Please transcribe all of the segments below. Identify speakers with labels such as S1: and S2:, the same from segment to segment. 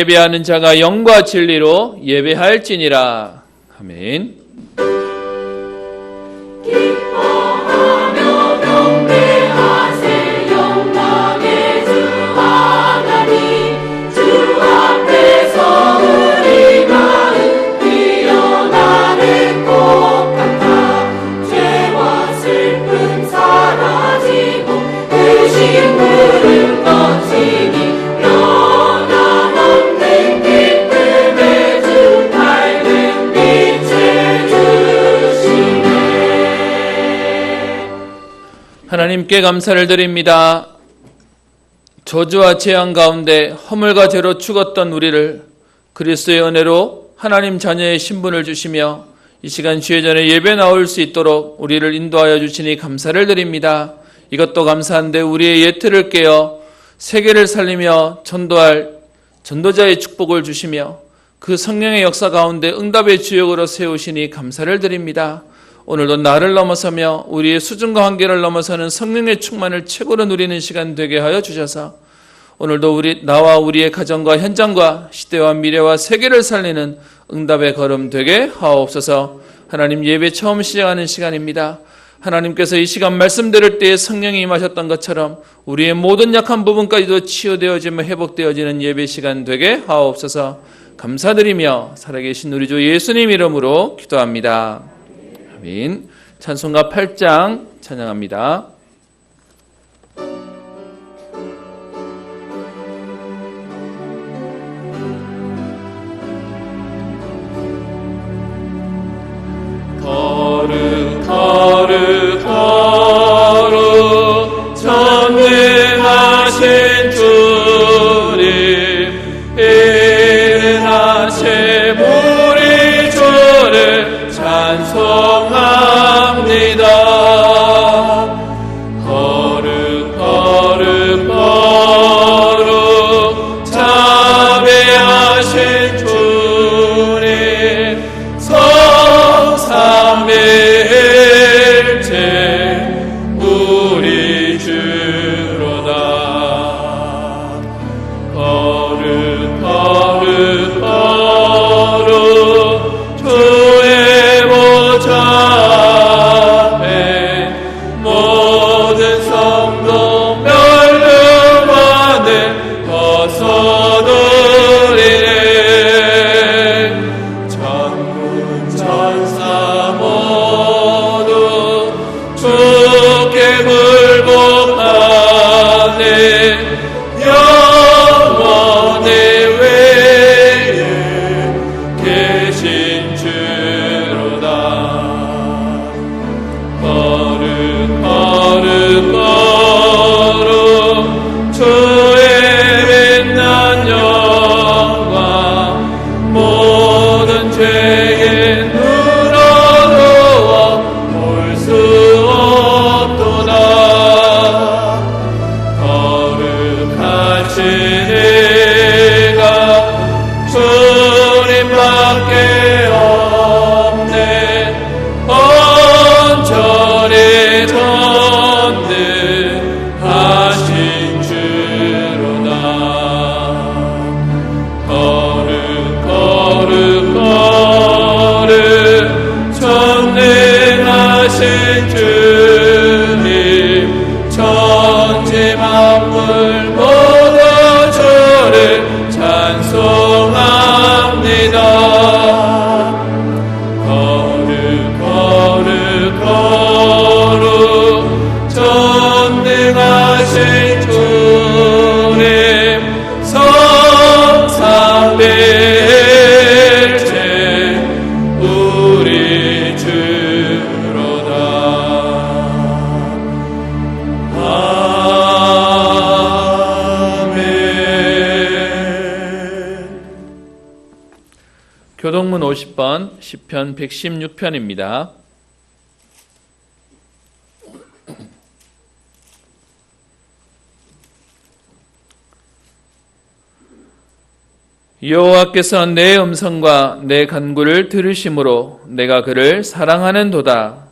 S1: 예배하는 자가 영과 진리로 예배할지니라. 아멘.
S2: 기뻐하며 경배하세 영광의 주 하나님 주 앞에서 우리 마음 피어나는 꽃 같아 죄와 슬픔 사라지고 그 심부름 거치니 변함없는 기쁨의 주 밝은 빛을 주시네.
S1: 하나님께 감사를 드립니다. 저주와 재앙 가운데 허물과 죄로 죽었던 우리를 그리스도의 은혜로 하나님 자녀의 신분을 주시며 이 시간 주의 전에 예배 나올 수 있도록 우리를 인도하여 주시니 감사를 드립니다. 이것도 감사한데 우리의 예틀을 깨어 세계를 살리며 전도할 전도자의 축복을 주시며 그 성령의 역사 가운데 응답의 주역으로 세우시니 감사를 드립니다. 오늘도 나를 넘어서며 우리의 수준과 한계를 넘어서는 성령의 충만을 최고로 누리는 시간 되게 하여 주셔서 오늘도 나와 우리의 가정과 현장과 시대와 미래와 세계를 살리는 응답의 걸음 되게 하옵소서. 하나님, 예배 처음 시작하는 시간입니다. 하나님께서 이 시간 말씀 들을 때에 성령이 임하셨던 것처럼 우리의 모든 약한 부분까지도 치유되어지며 회복되어지는 예배 시간 되게 하옵소서. 감사드리며 살아계신 우리 주 예수님 이름으로 기도합니다. 아멘. 찬송가 8장 찬양합니다.
S2: 거룩 거룩 거룩 전능하신 주님 인하신 우리 주를 찬송합니다. 거룩 거룩 거룩 자비하신 주님 성삼일체 우리 주로다. 거룩 거룩 거룩 주의 보좌 앞에 모든 성도 멸류관을 벗어두리네. 천군 천사 모두 주께 굴복하네. 영원히 외에 계신 주로다. 거룩 거룩 거룩 주의 빛난 영광 모든 죄에 눈어두어 볼 수 없도다. 거룩하신 이가 주님밖에 없네. 온전히 전능하신 주로다. 거룩 거룩 거룩 전능하신 주님 천지 만물 모두 주를 찬송합니다. 거룩 거룩 거룩 전능하신 주님 성삼일체 우리 주로다. 아멘.
S1: 교동문 50번 시편 116편입니다. 여호와께서 내 음성과 내 간구를 들으심으로 내가 그를 사랑하는도다.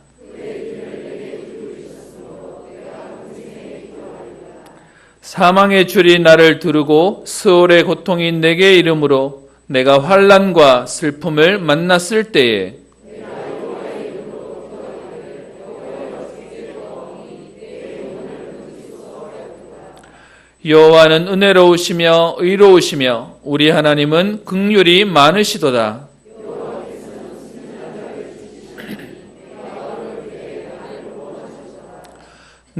S1: 사망의 줄이 나를 두르고 스올의 고통이 내게 이름으로 내가 환난과 슬픔을 만났을 때에 여호와는 은혜로우시며 의로우시며 우리 하나님은 긍휼이 많으시도다.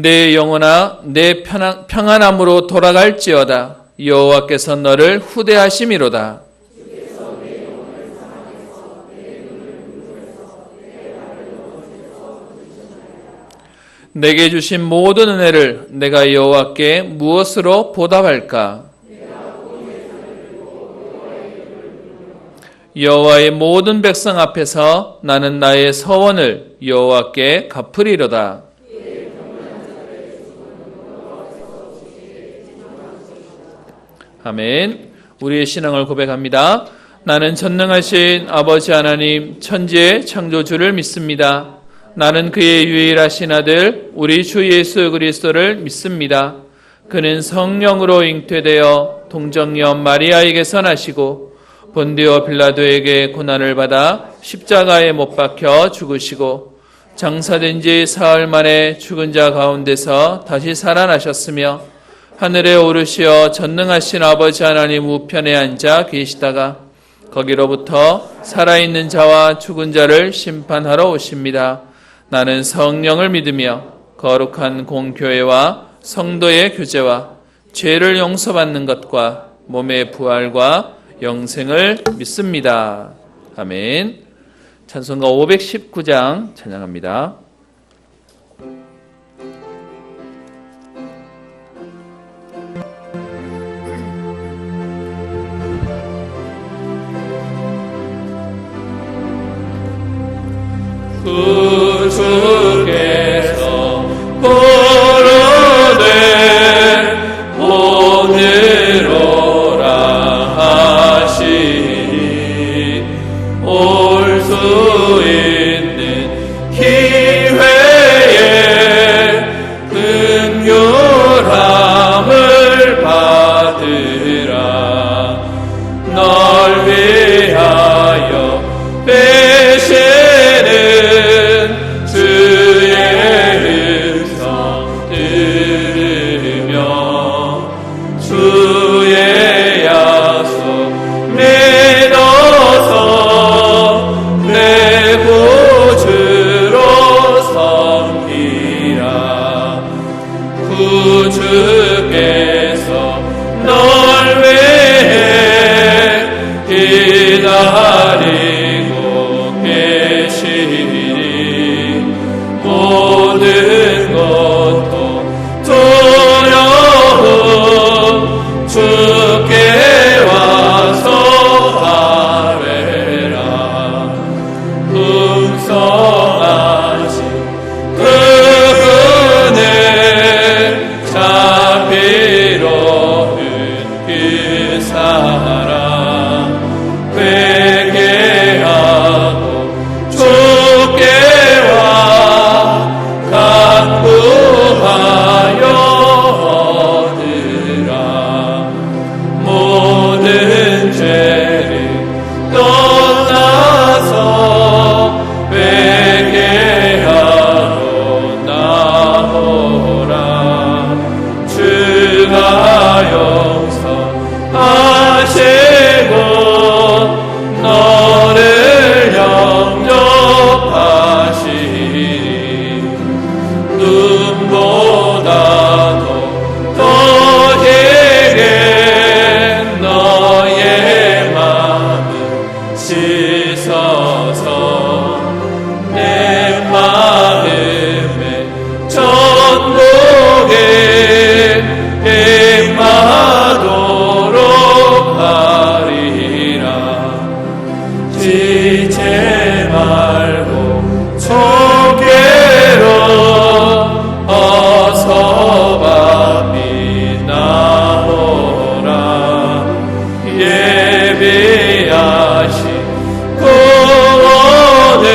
S1: 내 영혼아 내 평안함으로 돌아갈지어다. 여호와께서 너를 후대하심이로다. 내게 주신 모든 은혜를 내가 여호와께 무엇으로 보답할까? 여호와의 모든 백성 앞에서 나는 나의 서원을 여호와께 갚으리로다. 아멘. 우리의 신앙을 고백합니다. 나는 전능하신 아버지 하나님 천지의 창조주를 믿습니다. 나는 그의 유일하신 아들 우리 주 예수 그리스도를 믿습니다. 그는 성령으로 잉태되어 동정녀 마리아에게서 나시고 본디오 빌라도에게 고난을 받아 십자가에 못 박혀 죽으시고 장사된 지 사흘 만에 죽은 자 가운데서 다시 살아나셨으며 하늘에 오르시어 전능하신 아버지 하나님 우편에 앉아 계시다가 거기로부터 살아있는 자와 죽은 자를 심판하러 오십니다. 나는 성령을 믿으며 거룩한 공교회와 성도의 교제와 죄를 용서받는 것과 몸의 부활과 영생을 믿습니다. 아멘. 찬송가 519장 찬양합니다.
S2: 구주께서 부르되 오늘 오라 하시니 올 수 있는 기회에 긍휼함을 받으라. 널 위하여 배신은 주의 음성 들으며 주의 약속 믿어서 내 구주로 섬기라. 구주께서 널 위해 기다리고 계시니 모든 것도 두려움 주께 와서 아뢰라. 풍성하신 그 은혜 자비로운 그 사랑 회개하고 주께 와 간구하여 얻으라. 모든 죄를 떠나서 회개하러 나오라. 주가 용서하시고 너를 영접하시리. 눈보다도 더 길게 너의 마음을 씻어서 내 마음에 천국에 임하도록 하리라. 지체 말고 주께로 어서 밤이 나오라. 예비하신 구원은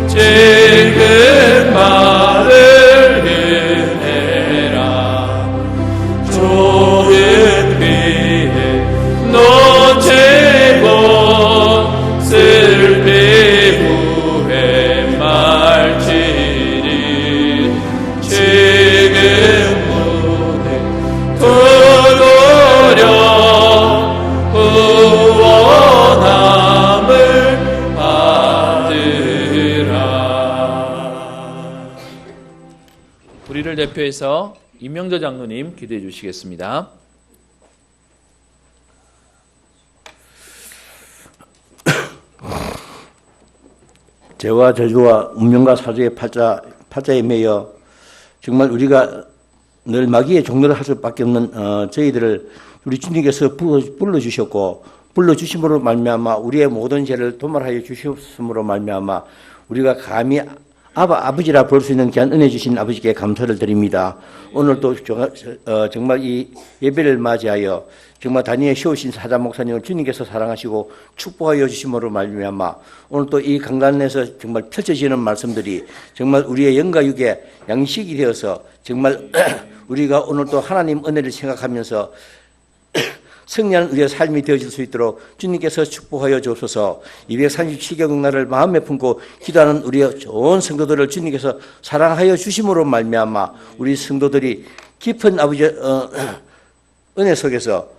S2: 지금 말을 은혜라.
S1: 대표해서 임명조 장로님 기도해 주시겠습니다.
S3: 죄와 저주와 운명과 사주의 팔자에 매여 정말 우리가 늘 마귀의 종로를 할 수밖에 없는 저희들을 우리 주님께서 불러주셨고 불러주심으로 말미암아 우리의 모든 죄를 도말하여 주셨음으로 말미암아 우리가 감히 아버지라 볼 수 있는 귀한 은혜 주신 아버지께 감사를 드립니다. 오늘 또 정말 이 예배를 맞이하여 정말 단위에 쉬우신 사자 목사님을 주님께서 사랑하시고 축복하여 주심으로 말미암아 오늘 또 이 강단에서 정말 펼쳐지는 말씀들이 정말 우리의 영과 육의 양식이 되어서 정말 우리가 오늘 또 하나님 은혜를 생각하면서 승리하는 우리의 삶이 되어질 수 있도록 주님께서 축복하여 주옵소서. 237개국 나라를 마음에 품고 기도하는 우리의 좋은 성도들을 주님께서 사랑하여 주심으로 말미암아 우리 성도들이 깊은 아버지의 은혜 속에서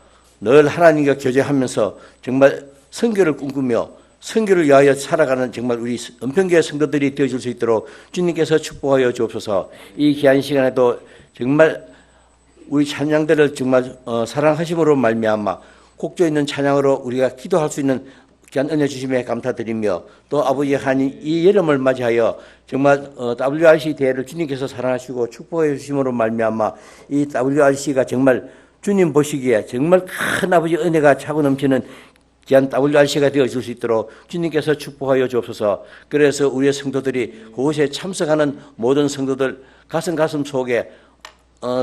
S3: 늘 하나님과 교제하면서 정말 선교를 꿈꾸며 선교를 위하여 살아가는 정말 우리 은평교회 성도들이 되어질 수 있도록 주님께서 축복하여 주옵소서. 이 귀한 시간에도 정말 우리 찬양들을 정말 사랑하심으로 말미암아 곡조 있는 찬양으로 우리가 기도할 수 있는 귀한 은혜 주심에 감사드리며 또 아버지 하나님 이 여름을 맞이하여 정말 WRC 대회를 주님께서 사랑하시고 축복해 주심으로 말미암아 이 WRC가 정말 주님 보시기에 정말 큰 아버지 은혜가 차고 넘치는 귀한 WRC가 되어줄 수 있도록 주님께서 축복하여 주옵소서. 그래서 우리의 성도들이 그곳에 참석하는 모든 성도들 가슴 속에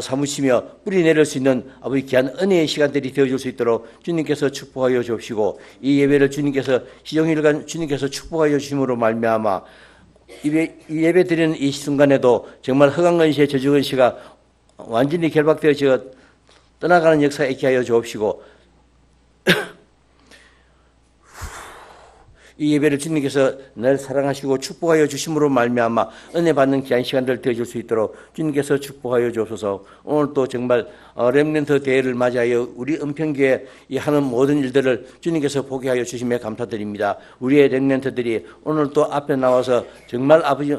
S3: 사무치며 뿌리 내릴 수 있는 아버지 귀한 은혜의 시간들이 되어줄 수 있도록 주님께서 축복하여 주옵시고 이 예배를 주님께서 시종일관 주님께서 축복하여 주심으로 말미암아 이 예배 드리는 이 순간에도 정말 허강건시의 저주건시가 완전히 결박되어 떠나가는 역사에 있게 하여 주옵시고 이 예배를 주님께서 늘 사랑하시고 축복하여 주심으로 말미암아 은혜 받는 귀한 시간들 되어줄 수 있도록 주님께서 축복하여 주옵소서. 오늘 또 정말 렘넌트 대회를 맞이하여 우리 은평교회 이 하는 모든 일들을 주님께서 보게 하여 주심에 감사드립니다. 우리의 렘넌트들이 오늘 또 앞에 나와서 정말 아버지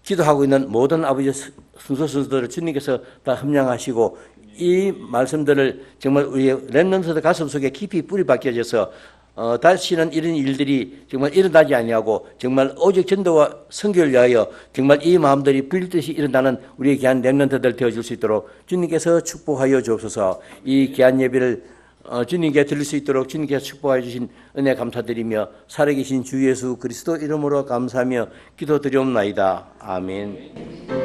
S3: 기도하고 있는 모든 아버지 순서들을 주님께서 다 함량하시고 이 말씀들을 정말 우리의 렘넌트들 가슴 속에 깊이 뿌리 박혀져서 다시는 이런 일들이 정말 일어나지 아니하고 정말 오직 전도와 선교를 위하여 정말 이 마음들이 불듯이 일어나는 우리의 귀한 렘넌트들 되어줄 수 있도록 주님께서 축복하여 주옵소서. 이 귀한 예배를 주님께 드릴 수 있도록 주님께서 축복하여 주신 은혜 감사드리며 살아계신 주 예수 그리스도 이름으로 감사하며 기도드리옵나이다. 아멘.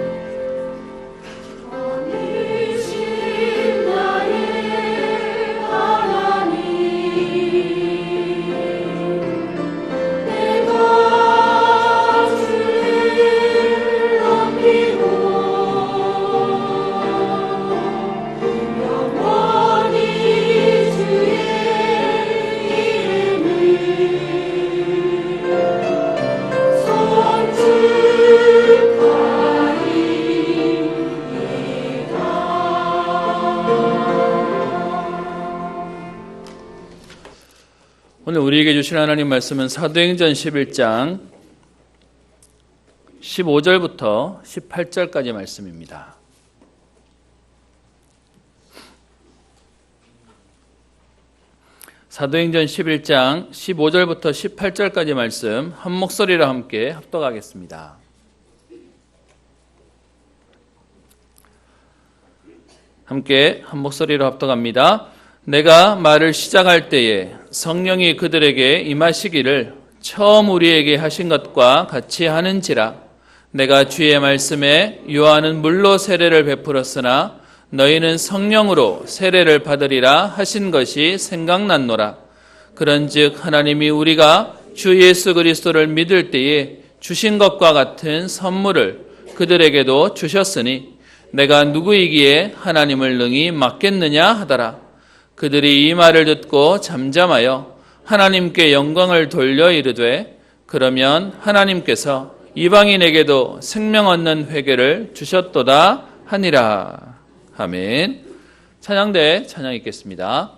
S1: 오늘 우리에게 주신 하나님 말씀은 사도행전 11장 15절부터 18절까지 말씀입니다. 사도행전 11장 15절부터 18절까지 말씀 한 목소리로 함께 합독하겠습니다. 함께 한 목소리로 합독합니다. 내가 말을 시작할 때에 성령이 그들에게 임하시기를 처음 우리에게 하신 것과 같이 하는지라. 내가 주의 말씀에 요한은 물로 세례를 베풀었으나 너희는 성령으로 세례를 받으리라 하신 것이 생각났노라. 그런즉 하나님이 우리가 주 예수 그리스도를 믿을 때에 주신 것과 같은 선물을 그들에게도 주셨으니 내가 누구이기에 하나님을 능히 맡겠느냐 하더라. 그들이 이 말을 듣고 잠잠하여 하나님께 영광을 돌려 이르되 그러면 하나님께서 이방인에게도 생명 얻는 회개를 주셨도다 하니라. 아멘. 찬양대 찬양 읽겠습니다.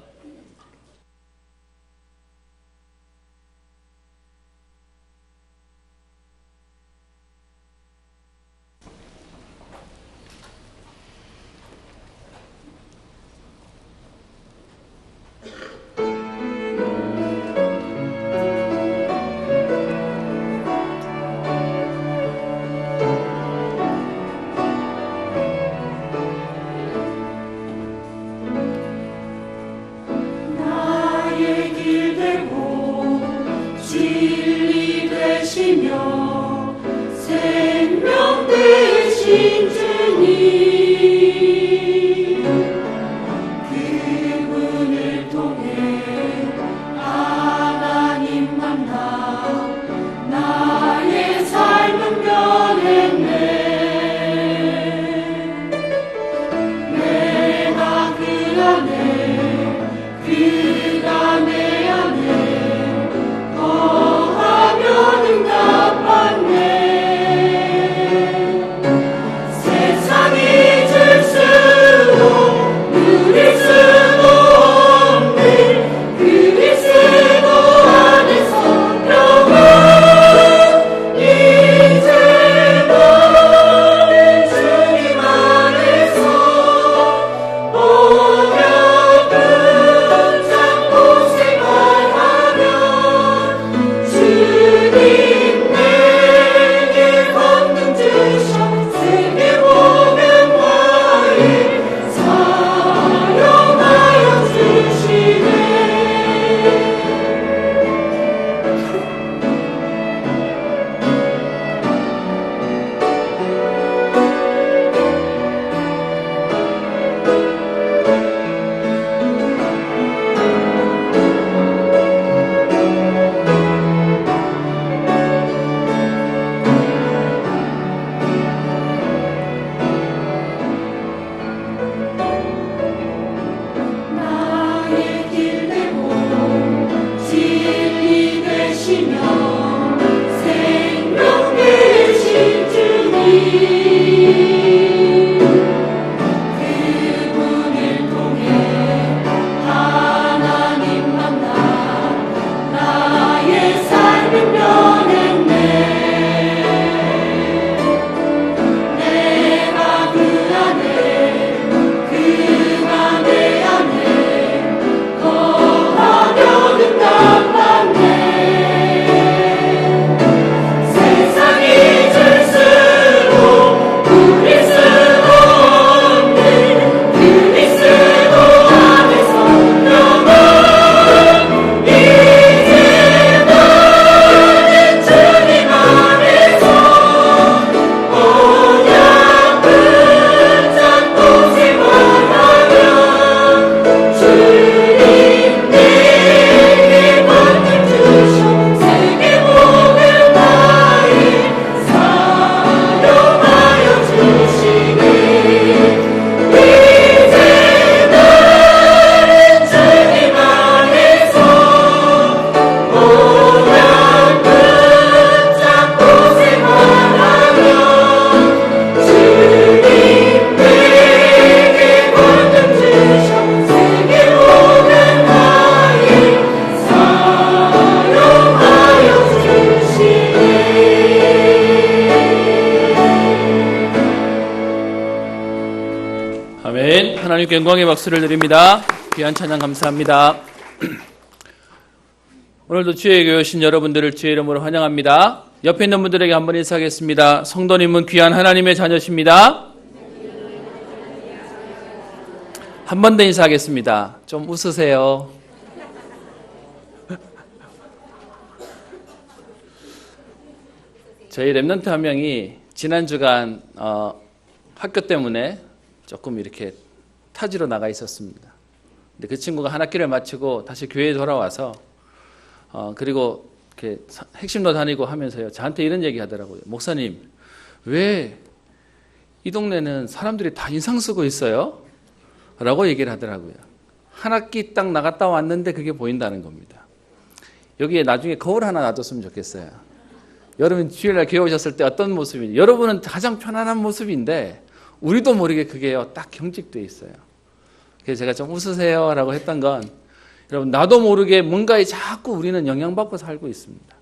S1: 하나님께 영광의 박수를 드립니다. 귀한 찬양 감사합니다. 오늘도 주의 교회 오신 여러분들을 주의 이름으로 환영합니다. 옆에 있는 분들에게 한번 인사하겠습니다. 성도님은 귀한 하나님의 자녀십니다. 한 번 더 인사하겠습니다. 좀 웃으세요. 저희 랩런트 한 명이 지난 주간 학교 때문에 조금 이렇게 타지로 나가 있었습니다. 근데 그 친구가 한 학기를 마치고 다시 교회에 돌아와서 그리고 이렇게 핵심도 다니고 하면서요, 저한테 이런 얘기 하더라고요. 목사님, 왜 이 동네는 사람들이 다 인상 쓰고 있어요? 라고 얘기를 하더라고요. 한 학기 딱 나갔다 왔는데 그게 보인다는 겁니다. 여기에 나중에 거울 하나 놔뒀으면 좋겠어요. 여러분 주일날 교회 오셨을 때 어떤 모습인지, 여러분은 가장 편안한 모습인데 우리도 모르게 그게요 딱 경직되어 있어요. 그래서 제가 좀 웃으세요 라고 했던 건, 여러분 나도 모르게 뭔가에 자꾸 우리는 영향받고 살고 있습니다.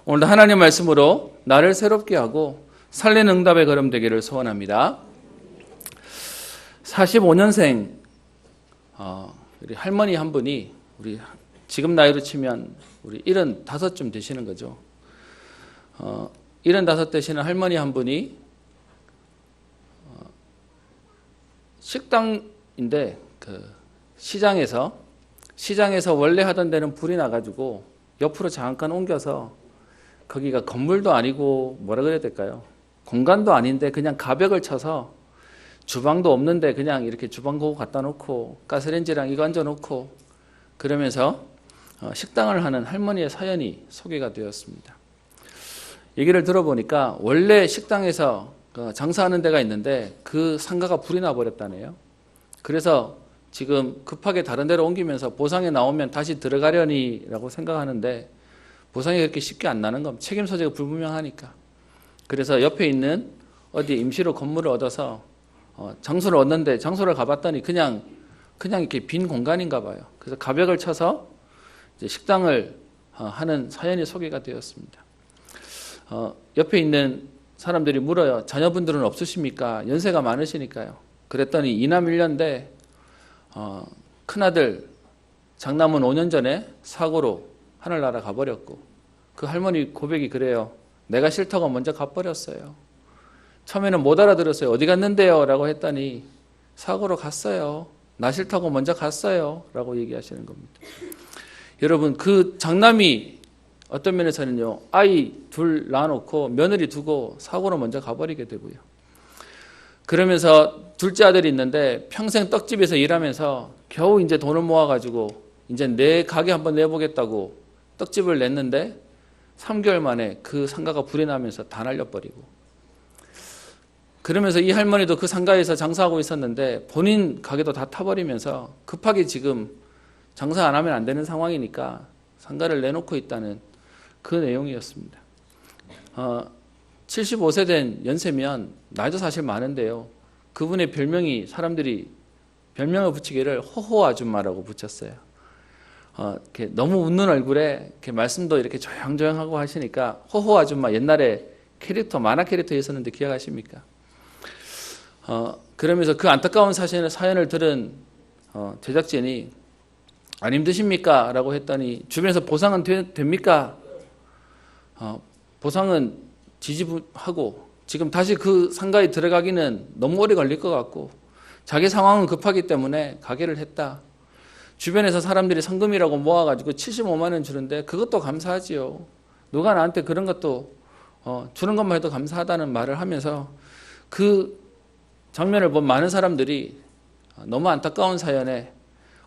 S1: 오늘도 하나님 말씀으로 나를 새롭게 하고 살리는 응답의 걸음 되기를 소원합니다. 45년생 우리 할머니 한 분이, 우리 지금 나이로 치면 우리 75쯤 되시는 거죠. 75 되시는 할머니 한 분이 식당인데 그 시장에서 원래 하던 데는 불이 나가지고 옆으로 잠깐 옮겨서, 거기가 건물도 아니고 뭐라 그래야 될까요? 공간도 아닌데 그냥 가벽을 쳐서 주방도 없는데 그냥 이렇게 주방고 갖다 놓고 가스레인지랑 이거 얹어 놓고 그러면서 식당을 하는 할머니의 사연이 소개가 되었습니다. 얘기를 들어보니까 원래 식당에서 장사하는 데가 있는데 그 상가가 불이 나버렸다네요. 그래서 지금 급하게 다른 데로 옮기면서 보상이 나오면 다시 들어가려니라고 생각하는데 보상이 그렇게 쉽게 안 나는 겁니다. 책임 소재가 불분명하니까. 그래서 옆에 있는 어디 임시로 건물을 얻어서 장소를 얻는데, 장소를 가봤더니 그냥 이렇게 빈 공간인가 봐요. 그래서 가벽을 쳐서 이제 식당을 하는 사연이 소개가 되었습니다. 옆에 있는 사람들이 물어요. 자녀분들은 없으십니까? 연세가 많으시니까요. 그랬더니 이남 1년대 큰아들 장남은 5년 전에 사고로 하늘나라 가버렸고, 그 할머니 고백이 그래요. 내가 싫다고 먼저 가버렸어요. 처음에는 못 알아들었어요. 어디 갔는데요? 라고 했더니 사고로 갔어요. 나 싫다고 먼저 갔어요. 라고 얘기하시는 겁니다. 여러분, 그 장남이 어떤 면에서는요, 아이 둘 낳아놓고 며느리 두고 사고로 먼저 가버리게 되고요. 그러면서 둘째 아들이 있는데 평생 떡집에서 일하면서 겨우 이제 돈을 모아가지고 이제 내 가게 한번 내보겠다고 떡집을 냈는데 3개월 만에 그 상가가 불이 나면서 다 날려버리고, 그러면서 이 할머니도 그 상가에서 장사하고 있었는데 본인 가게도 다 타버리면서 급하게 지금 장사 안 하면 안 되는 상황이니까 상가를 내놓고 있다는 그 내용이었습니다. 75세 된 연세면 나이도 사실 많은데요. 그분의 별명이, 사람들이 별명을 붙이기를 호호 아줌마라고 붙였어요. 이렇게 너무 웃는 얼굴에 이렇게 말씀도 이렇게 조용조용하고 하시니까 호호 아줌마, 옛날에 캐릭터, 만화 캐릭터였었는데 기억하십니까? 그러면서 그 안타까운 사연을 들은 제작진이 안 힘드십니까? 라고 했더니 주변에서 보상은 됩니까? 보상은 지지하고 지금 다시 그 상가에 들어가기는 너무 오래 걸릴 것 같고 자기 상황은 급하기 때문에 가게를 했다. 주변에서 사람들이 상금이라고 모아가지고 75만 원 주는데 그것도 감사하지요. 누가 나한테 그런 것도 주는 것만 해도 감사하다는 말을 하면서 그 장면을 본 많은 사람들이 너무 안타까운 사연에,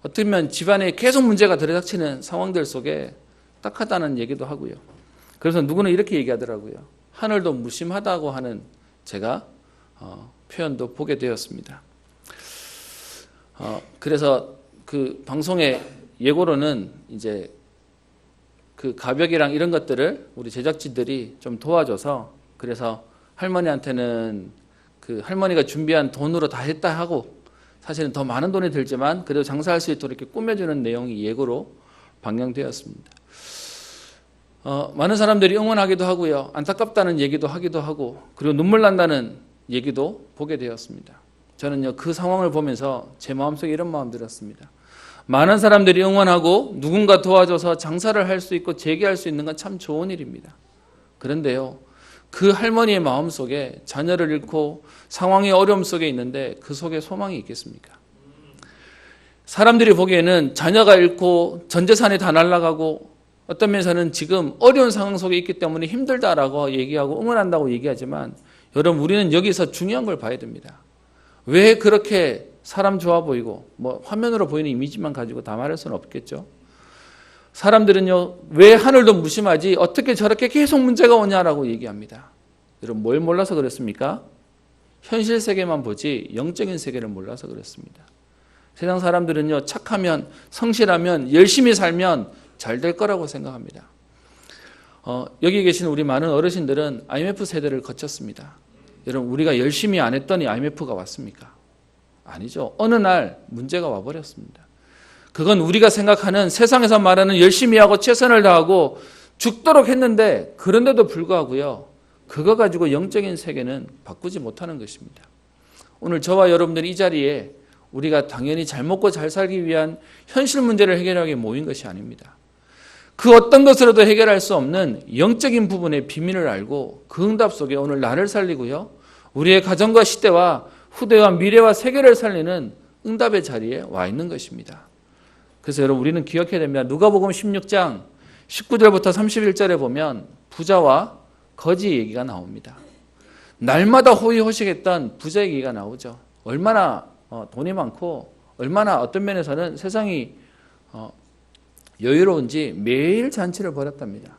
S1: 어떻게 보면 집안에 계속 문제가 들이닥치는 상황들 속에 딱하다는 얘기도 하고요. 그래서 누구는 이렇게 얘기하더라고요. 하늘도 무심하다고 하는 제가 표현도 보게 되었습니다. 그래서 그 방송의 예고로는 이제 그 가벽이랑 이런 것들을 우리 제작진들이 좀 도와줘서, 그래서 할머니한테는 그 할머니가 준비한 돈으로 다 했다 하고, 사실은 더 많은 돈이 들지만 그래도 장사할 수 있도록 이렇게 꾸며주는 내용이 예고로 방영되었습니다. 많은 사람들이 응원하기도 하고요. 안타깝다는 얘기도 하기도 하고, 그리고 눈물 난다는 얘기도 보게 되었습니다. 저는요, 그 상황을 보면서 제 마음속에 이런 마음 들었습니다. 많은 사람들이 응원하고 누군가 도와줘서 장사를 할 수 있고 재기할 수 있는 건 참 좋은 일입니다. 그런데요, 그 할머니의 마음속에 자녀를 잃고 상황이 어려움 속에 있는데 그 속에 소망이 있겠습니까? 사람들이 보기에는 자녀가 잃고 전 재산이 다 날아가고 어떤 면에서는 지금 어려운 상황 속에 있기 때문에 힘들다라고 얘기하고 응원한다고 얘기하지만 여러분, 우리는 여기서 중요한 걸 봐야 됩니다. 왜 그렇게 사람 좋아 보이고 뭐 화면으로 보이는 이미지만 가지고 다 말할 수는 없겠죠. 사람들은요, 왜 하늘도 무심하지 어떻게 저렇게 계속 문제가 오냐라고 얘기합니다. 여러분, 뭘 몰라서 그렇습니까? 현실 세계만 보지 영적인 세계를 몰라서 그렇습니다. 세상 사람들은요, 착하면, 성실하면, 열심히 살면 잘 될 거라고 생각합니다. 여기 계신 우리 많은 어르신들은 IMF 세대를 거쳤습니다. 여러분, 우리가 열심히 안 했더니 IMF가 왔습니까? 아니죠. 어느 날 문제가 와버렸습니다. 그건 우리가 생각하는 세상에서 말하는 열심히 하고 최선을 다하고 죽도록 했는데, 그런데도 불구하고요, 그거 가지고 영적인 세계는 바꾸지 못하는 것입니다. 오늘 저와 여러분들이 이 자리에 우리가 당연히 잘 먹고 잘 살기 위한 현실 문제를 해결하기 위해 모인 것이 아닙니다. 그 어떤 것으로도 해결할 수 없는 영적인 부분의 비밀을 알고 그 응답 속에 오늘 나를 살리고요, 우리의 가정과 시대와 후대와 미래와 세계를 살리는 응답의 자리에 와 있는 것입니다. 그래서 여러분, 우리는 기억해야 됩니다. 누가복음 16장 19절부터 31절에 보면 부자와 거지 얘기가 나옵니다. 날마다 호의호식했던 부자의 얘기가 나오죠. 얼마나 돈이 많고 얼마나 어떤 면에서는 세상이 여유로운지 매일 잔치를 벌였답니다.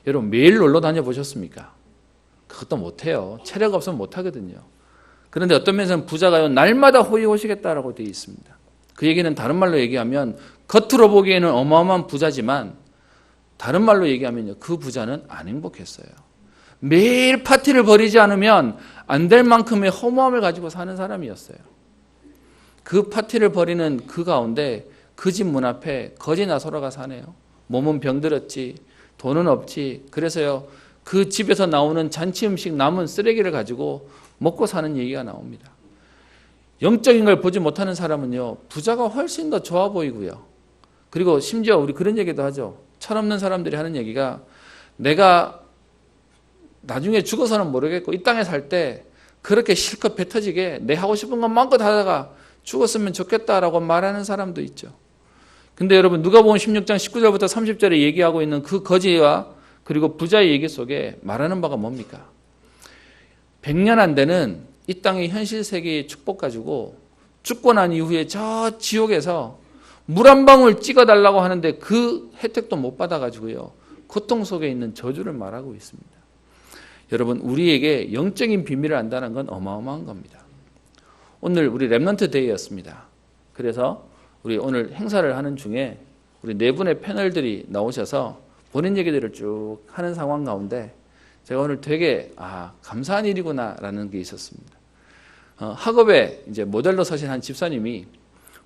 S1: 여러분, 매일 놀러 다녀보셨습니까? 그것도 못해요. 체력 없으면 못하거든요. 그런데 어떤 면에서는 부자가요, 날마다 호의호식했다라고 되어 있습니다. 그 얘기는 다른 말로 얘기하면 겉으로 보기에는 어마어마한 부자지만 다른 말로 얘기하면요, 그 부자는 안 행복했어요. 매일 파티를 벌이지 않으면 안 될 만큼의 허무함을 가지고 사는 사람이었어요. 그 파티를 벌이는 그 가운데 그 집 문 앞에 거지 나서러가 사네요. 몸은 병들었지, 돈은 없지. 그래서요, 그 집에서 나오는 잔치 음식 남은 쓰레기를 가지고 먹고 사는 얘기가 나옵니다. 영적인 걸 보지 못하는 사람은요, 부자가 훨씬 더 좋아 보이고요. 그리고 심지어 우리 그런 얘기도 하죠. 철없는 사람들이 하는 얘기가, 내가 나중에 죽어서는 모르겠고 이 땅에 살 때 그렇게 실컷 배 터지게 내 하고 싶은 건 마음껏 하다가 죽었으면 좋겠다라고 말하는 사람도 있죠. 근데 여러분, 누가복음 16장 19절부터 30절에 얘기하고 있는 그 거지와 그리고 부자의 얘기 속에 말하는 바가 뭡니까? 100년 안 되는 이 땅의 현실 세계의 축복 가지고 죽고 난 이후에 저 지옥에서 물 한 방울 찍어달라고 하는데 그 혜택도 못 받아가지고요, 고통 속에 있는 저주를 말하고 있습니다. 여러분, 우리에게 영적인 비밀을 안다는 건 어마어마한 겁니다. 오늘 우리 렘넌트 데이였습니다. 그래서 우리 오늘 행사를 하는 중에 우리 네 분의 패널들이 나오셔서 본인 얘기들을 쭉 하는 상황 가운데 제가 오늘 되게 감사한 일이구나라는 게 있었습니다. 학업에 이제 모델로 서신 한 집사님이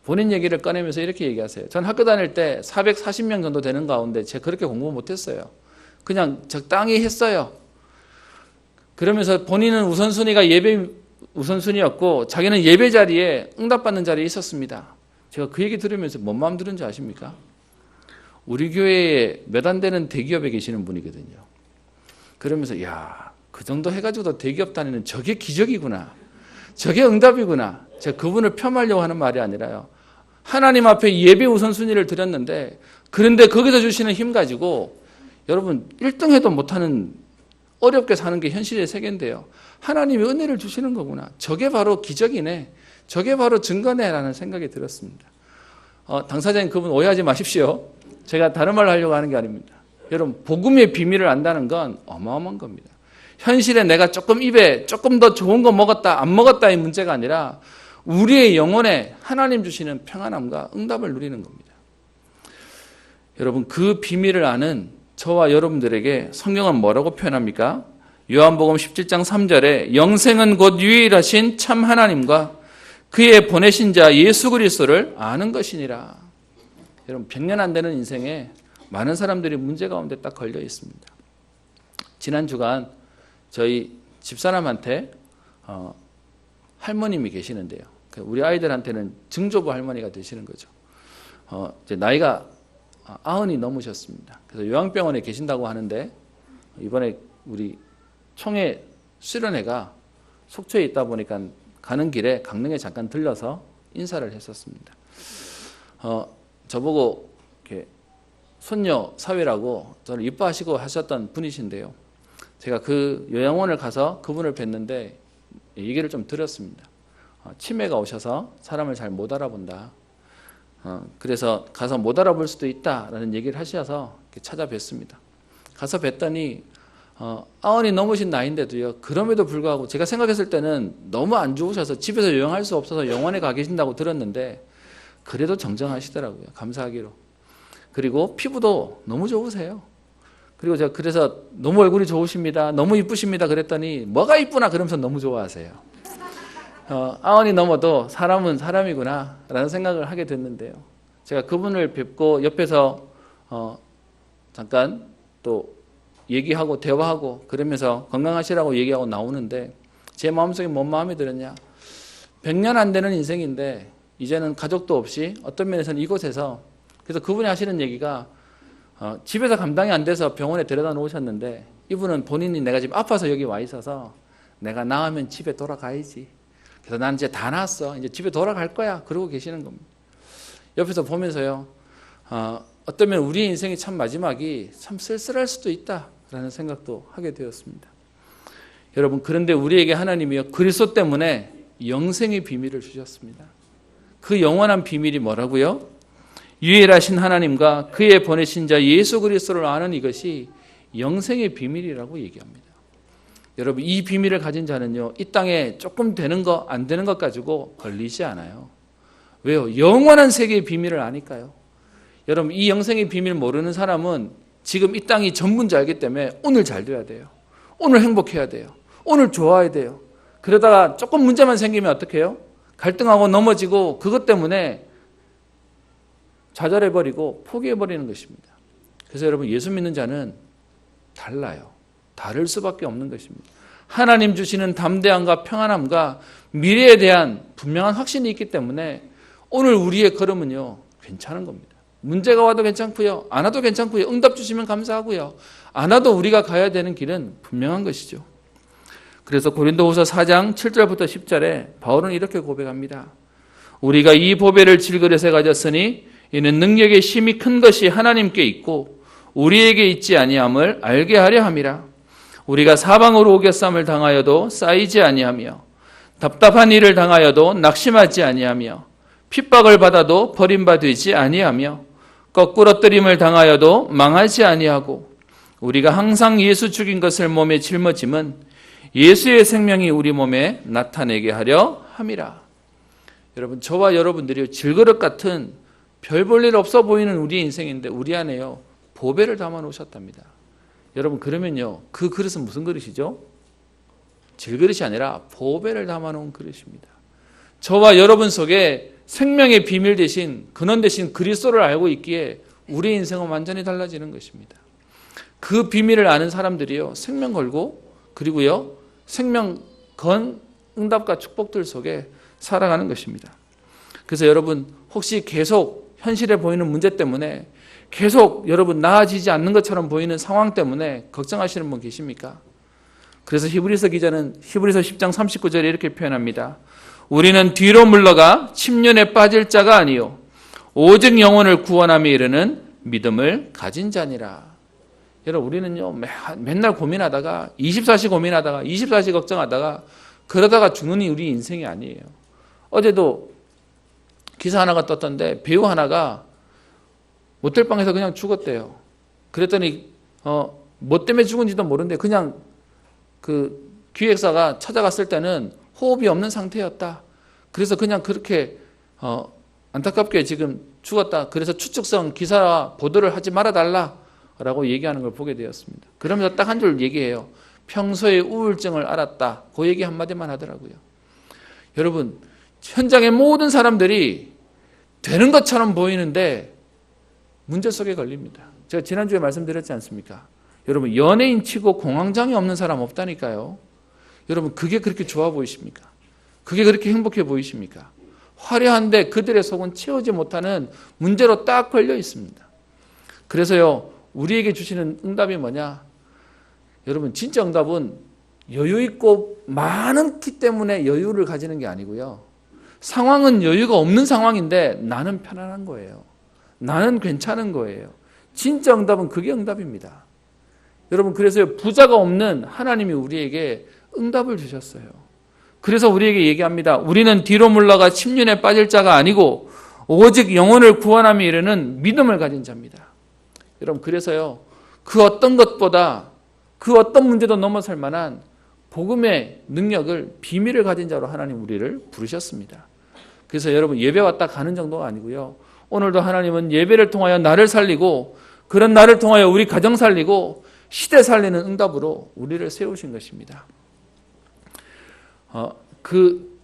S1: 본인 얘기를 꺼내면서 이렇게 얘기하세요. 전 학교 다닐 때 440명 정도 되는 가운데 제가 그렇게 공부 못했어요. 그냥 적당히 했어요. 그러면서 본인은 우선순위가 예배 우선순위였고 자기는 예배 자리에 응답받는 자리에 있었습니다. 제가 그 얘기 들으면서 뭔 마음 들은지 아십니까? 우리 교회에 몇 안 되는 대기업에 계시는 분이거든요. 그러면서 그 정도 해가지고도 대기업 다니는 저게 기적이구나. 저게 응답이구나. 제가 그분을 폄하하려고 하는 말이 아니라요. 하나님 앞에 예배 우선순위를 드렸는데 그런데 거기서 주시는 힘 가지고 여러분 1등 해도 못하는 어렵게 사는 게 현실의 세계인데요. 하나님이 은혜를 주시는 거구나. 저게 바로 기적이네. 저게 바로 증거네 라는 생각이 들었습니다. 당사자님 그분 오해하지 마십시오. 제가 다른 말을 하려고 하는 게 아닙니다. 여러분 복음의 비밀을 안다는 건 어마어마한 겁니다. 현실에 내가 입에 조금 더 좋은 거 먹었다 안 먹었다의 문제가 아니라 우리의 영혼에 하나님 주시는 평안함과 응답을 누리는 겁니다. 여러분 그 비밀을 아는 저와 여러분들에게 성경은 뭐라고 표현합니까? 요한복음 17장 3절에 영생은 곧 유일하신 참 하나님과 그의 보내신 자 예수 그리스도를 아는 것이니라. 여러분 100년 안 되는 인생에 많은 사람들이 문제 가운데 딱 걸려 있습니다. 지난 주간 저희 집사람한테 할머님이 계시는데요. 우리 아이들한테는 증조부 할머니가 되시는 거죠. 이제 나이가 90이 넘으셨습니다. 그래서 요양병원에 계신다고 하는데 이번에 우리 총회 수련회가 속초에 있다 보니까 가는 길에 강릉에 잠깐 들려서 인사를 했었습니다. 저보고 이렇게 손녀 사위라고 저를 이뻐하시고 하셨던 분이신데요. 제가 그 요양원을 가서 그분을 뵀는데 얘기를 좀 드렸습니다. 치매가 오셔서 사람을 잘 못 알아본다. 그래서 가서 못 알아볼 수도 있다라는 얘기를 하셔서 찾아뵀습니다. 가서 뵀더니 90이 넘으신 나이인데도요. 그럼에도 불구하고 제가 생각했을 때는 너무 안 좋으셔서 집에서 요양할 수 없어서 영원에 가 계신다고 들었는데 그래도 정정하시더라고요. 감사하기로. 그리고 피부도 너무 좋으세요. 그리고 제가 그래서 너무 얼굴이 좋으십니다. 너무 이쁘십니다. 그랬더니 뭐가 이쁘나 그러면서 너무 좋아하세요. 90이 넘어도 사람은 사람이구나 라는 생각을 하게 됐는데요. 제가 그분을 뵙고 옆에서 잠깐 또 얘기하고 대화하고 그러면서 건강하시라고 얘기하고 나오는데 제 마음속에 뭔 마음이 들었냐. 100년 안 되는 인생인데 이제는 가족도 없이 어떤 면에서는 이곳에서 그래서 그분이 하시는 얘기가 집에서 감당이 안 돼서 병원에 데려다 놓으셨는데 이분은 본인이 내가 지금 아파서 여기 와 있어서 내가 나으면 집에 돌아가야지. 그래서 난 이제 다 나았어. 이제 집에 돌아갈 거야. 그러고 계시는 겁니다. 옆에서 보면서요. 어쩌면 우리의 인생이 참 마지막이 참 쓸쓸할 수도 있다라는 생각도 하게 되었습니다. 여러분 그런데 우리에게 하나님이요. 그리스도 때문에 영생의 비밀을 주셨습니다. 그 영원한 비밀이 뭐라고요? 유일하신 하나님과 그의 보내신 자 예수 그리스도를 아는 이것이 영생의 비밀이라고 얘기합니다. 여러분 이 비밀을 가진 자는요. 이 땅에 조금 되는 거 안 되는 것 가지고 걸리지 않아요. 왜요? 영원한 세계의 비밀을 아니까요. 여러분 이 영생의 비밀 모르는 사람은 지금 이 땅이 전부인지 알기 때문에 오늘 잘 돼야 돼요. 오늘 행복해야 돼요. 오늘 좋아야 돼요. 그러다가 조금 문제만 생기면 어떻게 해요? 갈등하고 넘어지고 그것 때문에 좌절해버리고 포기해버리는 것입니다. 그래서 여러분 예수 믿는 자는 달라요. 다를 수밖에 없는 것입니다. 하나님 주시는 담대함과 평안함과 미래에 대한 분명한 확신이 있기 때문에 오늘 우리의 걸음은요 괜찮은 겁니다. 문제가 와도 괜찮고요. 안 와도 괜찮고요. 응답 주시면 감사하고요. 안 와도 우리가 가야 되는 길은 분명한 것이죠. 그래서 고린도후서 4장 7절부터 10절에 바울은 이렇게 고백합니다. 우리가 이 보배를 질그릇에 가졌으니 이는 능력의 힘이 큰 것이 하나님께 있고 우리에게 있지 아니함을 알게 하려 함이라. 우리가 사방으로 오겨쌈을 당하여도 쌓이지 아니하며 답답한 일을 당하여도 낙심하지 아니하며 핍박을 받아도 버림받지 아니하며 거꾸러뜨림을 당하여도 망하지 아니하고 우리가 항상 예수 죽인 것을 몸에 짊어짐은 예수의 생명이 우리 몸에 나타내게 하려 함이라. 여러분 저와 여러분들이 질그릇 같은 별 볼 일 없어 보이는 우리 인생인데 우리 안에요 보배를 담아 놓으셨답니다. 여러분 그러면요 그 그릇은 무슨 그릇이죠? 질그릇이 아니라 보배를 담아 놓은 그릇입니다. 저와 여러분 속에 생명의 비밀 대신 근원 대신 그리스도를 알고 있기에 우리 인생은 완전히 달라지는 것입니다. 그 비밀을 아는 사람들이요 생명 걸고 그리고요 생명 건 응답과 축복들 속에 살아가는 것입니다. 그래서 여러분 혹시 계속 현실에 보이는 문제 때문에 계속 여러분 나아지지 않는 것처럼 보이는 상황 때문에 걱정하시는 분 계십니까? 그래서 히브리서 기자는 히브리서 10장 39절에 이렇게 표현합니다. 우리는 뒤로 물러가 침륜에 빠질 자가 아니요 오직 영혼을 구원함에 이르는 믿음을 가진 자니라. 여러분 우리는요 맨날 고민하다가 24시 고민하다가 24시 걱정하다가 그러다가 죽는 우리 인생이 아니에요. 어제도 기사 하나가 떴던데 배우 하나가 모텔방에서 그냥 죽었대요. 그랬더니 뭐 때문에 죽은지도 모르는데 그냥 그 기획사가 찾아갔을 때는 호흡이 없는 상태였다. 그래서 그냥 그렇게 안타깝게 지금 죽었다. 그래서 추측성 기사 보도를 하지 말아달라라고 얘기하는 걸 보게 되었습니다. 그러면서 딱 한 줄 얘기해요. 평소에 우울증을 앓았다. 그 얘기 한마디만 하더라고요. 여러분 현장의 모든 사람들이 되는 것처럼 보이는데 문제 속에 걸립니다. 제가 지난주에 말씀드렸지 않습니까? 여러분 연예인 치고 공황장애 없는 사람 없다니까요. 여러분 그게 그렇게 좋아 보이십니까? 그게 그렇게 행복해 보이십니까? 화려한데 그들의 속은 채우지 못하는 문제로 딱 걸려 있습니다. 그래서요, 우리에게 주시는 응답이 뭐냐? 여러분, 진짜 응답은 여유 있고 많기 때문에 여유를 가지는 게 아니고요. 상황은 여유가 없는 상황인데 나는 편안한 거예요. 나는 괜찮은 거예요. 진짜 응답은 그게 응답입니다. 여러분, 그래서 부자가 없는 하나님이 우리에게 응답을 주셨어요. 그래서 우리에게 얘기합니다. 우리는 뒤로 물러가 침륜에 빠질 자가 아니고 오직 영혼을 구원함에 이르는 믿음을 가진 자입니다. 여러분, 그래서요, 그 어떤 것보다 그 어떤 문제도 넘어설 만한 복음의 능력을, 비밀을 가진 자로 하나님 우리를 부르셨습니다. 그래서 여러분, 예배 왔다 가는 정도가 아니고요. 오늘도 하나님은 예배를 통하여 나를 살리고 그런 나를 통하여 우리 가정 살리고 시대 살리는 응답으로 우리를 세우신 것입니다. 그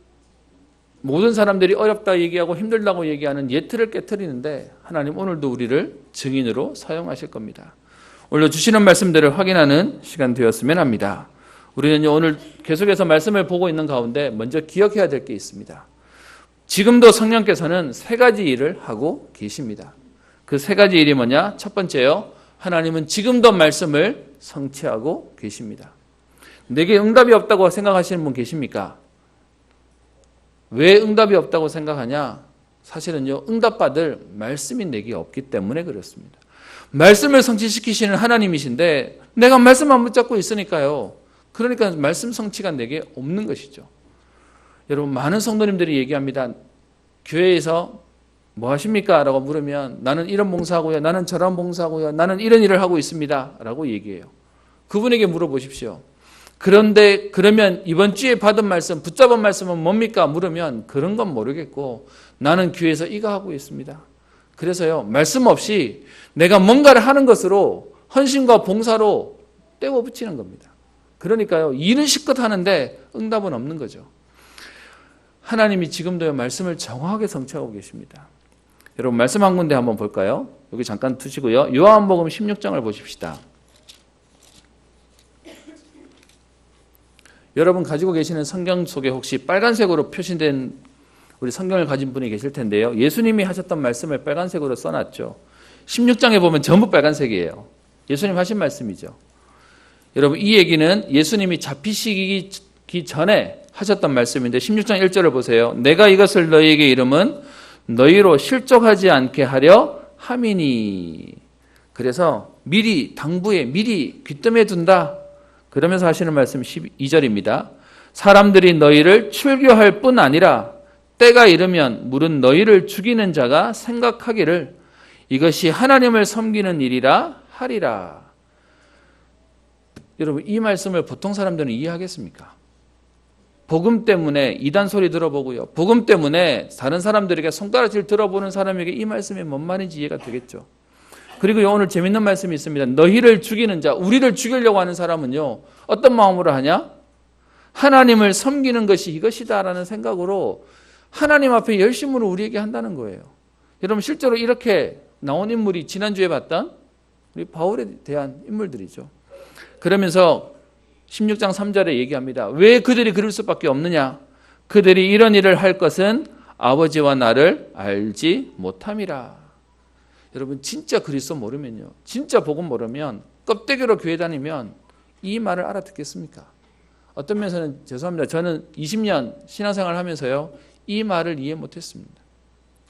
S1: 모든 사람들이 어렵다 얘기하고 힘들다고 얘기하는 예틀을 깨트리는데 하나님 오늘도 우리를 증인으로 사용하실 겁니다. 올려주시는 말씀들을 확인하는 시간 되었으면 합니다. 우리는 오늘 계속해서 말씀을 보고 있는 가운데 먼저 기억해야 될 게 있습니다. 지금도 성령께서는 세 가지 일을 하고 계십니다. 그 세 가지 일이 뭐냐? 첫 번째요, 하나님은 지금도 말씀을 성취하고 계십니다. 내게 응답이 없다고 생각하시는 분 계십니까? 왜 응답이 없다고 생각하냐? 사실은요, 응답받을 말씀이 내게 없기 때문에 그렇습니다. 말씀을 성취시키시는 하나님이신데 내가 말씀 안 붙잡고 있으니까요. 그러니까 말씀 성취가 내게 없는 것이죠. 여러분, 많은 성도님들이 얘기합니다. 교회에서 뭐 하십니까? 라고 물으면 나는 이런 봉사하고요. 나는 저런 봉사하고요. 나는 이런 일을 하고 있습니다. 라고 얘기해요. 그분에게 물어보십시오. 그런데 그러면 이번 주에 받은 말씀, 붙잡은 말씀은 뭡니까? 물으면 그런 건 모르겠고 나는 교회에서 이거 하고 있습니다. 그래서요, 말씀 없이 내가 뭔가를 하는 것으로 헌신과 봉사로 떼고 붙이는 겁니다. 그러니까요, 일은 실컷 하는데 응답은 없는 거죠. 하나님이 지금도 말씀을 정확하게 성취하고 계십니다. 여러분, 말씀 한 군데 한번 볼까요? 여기 잠깐 두시고요. 요한복음 16장을 보십시다. 여러분 가지고 계시는 성경 속에 혹시 빨간색으로 표시된 우리 성경을 가진 분이 계실 텐데요. 예수님이 하셨던 말씀을 빨간색으로 써놨죠. 16장에 보면 전부 빨간색이에요. 예수님 하신 말씀이죠. 여러분, 이 얘기는 예수님이 잡히시기 전에 하셨던 말씀인데 16장 1절을 보세요. 내가 이것을 너희에게 이름은 너희로 실족하지 않게 하려 함이니. 그래서 미리 당부에 미리 귀뜸해 둔다. 그러면서 하시는 말씀 12절입니다. 사람들이 너희를 출교할 뿐 아니라 때가 이르면 물은 너희를 죽이는 자가 생각하기를 이것이 하나님을 섬기는 일이라 하리라. 여러분, 이 말씀을 보통 사람들은 이해하겠습니까? 복음 때문에 이단 소리 들어보고요. 복음 때문에 다른 사람들에게 손가락질 들어보는 사람에게 이 말씀이 뭔 말인지 이해가 되겠죠. 그리고 오늘 재밌는 말씀이 있습니다. 너희를 죽이는 자, 우리를 죽이려고 하는 사람은요, 어떤 마음으로 하냐? 하나님을 섬기는 것이 이것이다라는 생각으로 하나님 앞에 열심으로 우리에게 한다는 거예요. 여러분, 실제로 이렇게 나온 인물이 지난주에 봤던 우리 바울에 대한 인물들이죠. 그러면서 16장 3절에 얘기합니다. 왜 그들이 그럴 수밖에 없느냐? 그들이 이런 일을 할 것은 아버지와 나를 알지 못함이라. 여러분, 진짜 그리스도 모르면요, 진짜 복음 모르면, 껍데기로 교회 다니면 이 말을 알아듣겠습니까? 어떤 면에서는 죄송합니다. 저는 20년 신앙생활 하면서요, 이 말을 이해 못했습니다.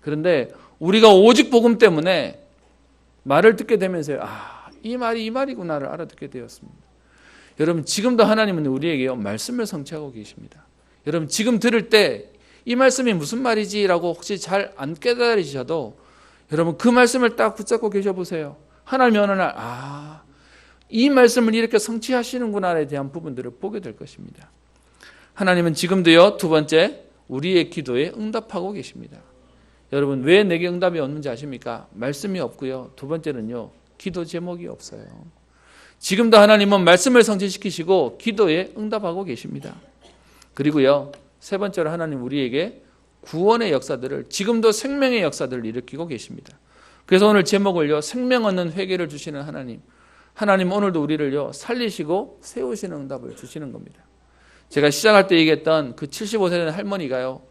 S1: 그런데 우리가 오직 복음 때문에 말을 듣게 되면서요, 이 말이 이 말이구나를 알아듣게 되었습니다. 여러분, 지금도 하나님은 우리에게 말씀을 성취하고 계십니다. 여러분, 지금 들을 때 이 말씀이 무슨 말이지라고 혹시 잘 안 깨달으셔도 여러분, 그 말씀을 딱 붙잡고 계셔보세요. 하나님이 어느 날 이 말씀을 이렇게 성취하시는구나에 대한 부분들을 보게 될 것입니다. 하나님은 지금도요, 두 번째, 우리의 기도에 응답하고 계십니다. 여러분, 왜 내게 응답이 없는지 아십니까? 말씀이 없고요. 두 번째는요, 기도 제목이 없어요. 지금도 하나님은 말씀을 성취시키시고 기도에 응답하고 계십니다. 그리고요, 세 번째로 하나님 우리에게 구원의 역사들을, 지금도 생명의 역사들을 일으키고 계십니다. 그래서 오늘 제목을요, 생명 얻는 회개를 주시는 하나님. 하나님 오늘도 우리를요, 살리시고 세우시는 응답을 주시는 겁니다. 제가 시작할 때 얘기했던 그 75세 된 할머니가요,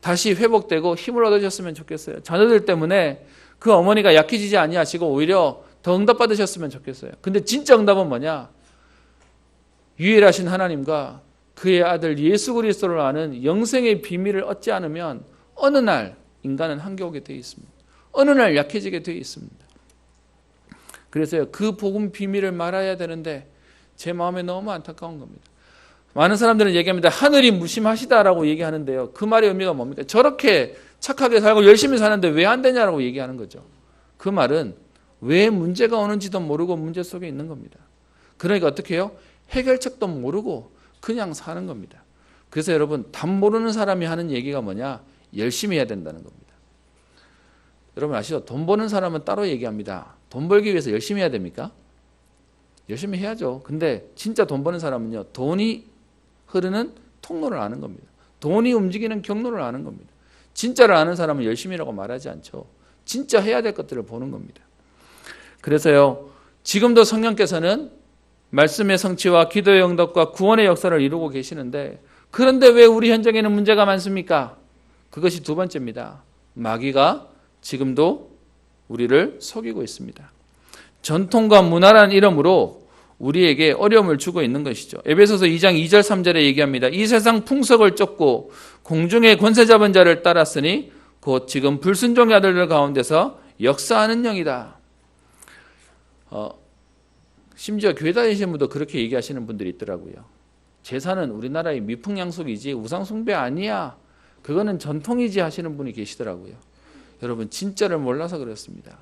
S1: 다시 회복되고 힘을 얻으셨으면 좋겠어요. 자녀들 때문에 그 어머니가 약해지지 아니하시고 오히려 더 응답받으셨으면 좋겠어요. 근데 진짜 응답은 뭐냐? 유일하신 하나님과 그의 아들 예수 그리스도를 아는 영생의 비밀을 얻지 않으면 어느 날 인간은 한겨우게 되어 있습니다. 어느 날 약해지게 되어 있습니다. 그래서요, 그 복음 비밀을 말해야 되는데 제 마음에 너무 안타까운 겁니다. 많은 사람들은 얘기합니다. 하늘이 무심하시다라고 얘기하는데요. 그 말의 의미가 뭡니까? 저렇게 착하게 살고 열심히 사는데 왜 안 되냐라고 얘기하는 거죠. 그 말은 왜 문제가 오는지도 모르고 문제 속에 있는 겁니다. 그러니까 어떻게 해요? 해결책도 모르고 그냥 사는 겁니다. 그래서 여러분, 답 모르는 사람이 하는 얘기가 뭐냐? 열심히 해야 된다는 겁니다. 여러분 아시죠? 돈 버는 사람은 따로 얘기합니다. 돈 벌기 위해서 열심히 해야 됩니까? 열심히 해야죠. 근데 진짜 돈 버는 사람은요, 돈이 흐르는 통로를 아는 겁니다. 돈이 움직이는 경로를 아는 겁니다. 진짜를 아는 사람은 열심히라고 말하지 않죠. 진짜 해야 될 것들을 보는 겁니다. 그래서요, 지금도 성령께서는 말씀의 성취와 기도의 응답과 구원의 역사를 이루고 계시는데, 그런데 왜 우리 현장에는 문제가 많습니까? 그것이 두 번째입니다. 마귀가 지금도 우리를 속이고 있습니다. 전통과 문화라는 이름으로 우리에게 어려움을 주고 있는 것이죠. 에베소서 2장 2절 3절에 얘기합니다. 이 세상 풍속을 쫓고 공중의 권세 잡은 자를 따랐으니 곧 지금 불순종의 아들들 가운데서 역사하는 영이다. 심지어 교회 다니시는 분도 그렇게 얘기하시는 분들이 있더라고요. 제사는 우리나라의 미풍양속이지 우상숭배 아니야. 그거는 전통이지 하시는 분이 계시더라고요. 여러분, 진짜를 몰라서 그렇습니다.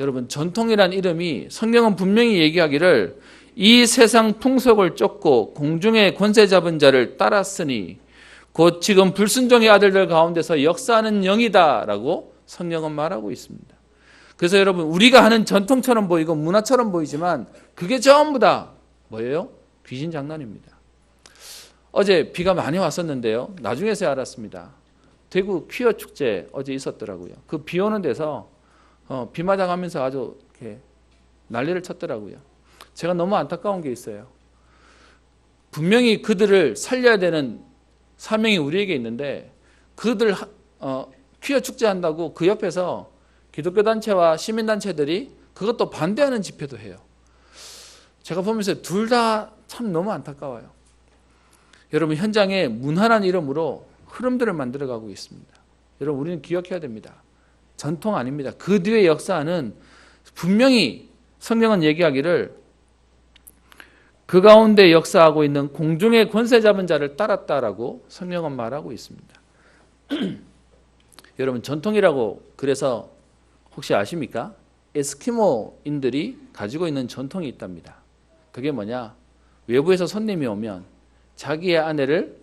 S1: 여러분, 전통이란 이름이 성경은 분명히 얘기하기를 이 세상 풍속을 쫓고 공중의 권세 잡은 자를 따랐으니 곧 지금 불순종의 아들들 가운데서 역사하는 영이다라고 성경은 말하고 있습니다. 그래서 여러분, 우리가 하는 전통처럼 보이고 문화처럼 보이지만 그게 전부 다 뭐예요? 귀신 장난입니다. 어제 비가 많이 왔었는데요, 나중에서야 알았습니다. 대구 퀴어 축제 어제 있었더라고요. 그 비 오는 데서 비 맞아가면서 아주 이렇게 난리를 쳤더라고요. 제가 너무 안타까운 게 있어요. 분명히 그들을 살려야 되는 사명이 우리에게 있는데, 그들 퀴어 축제 한다고 그 옆에서 기독교 단체와 시민 단체들이 그것도 반대하는 집회도 해요. 제가 보면서 둘 다 참 너무 안타까워요. 여러분, 현장에 문화라는 이름으로 흐름들을 만들어가고 있습니다. 여러분, 우리는 기억해야 됩니다. 전통 아닙니다. 그 뒤에 역사는 분명히 성경은 얘기하기를 그 가운데 역사하고 있는 공중의 권세 잡은 자를 따랐다라고 성경은 말하고 있습니다. 여러분, 전통이라고 그래서 혹시 아십니까? 에스키모인들이 가지고 있는 전통이 있답니다. 그게 뭐냐? 외부에서 손님이 오면 자기의 아내를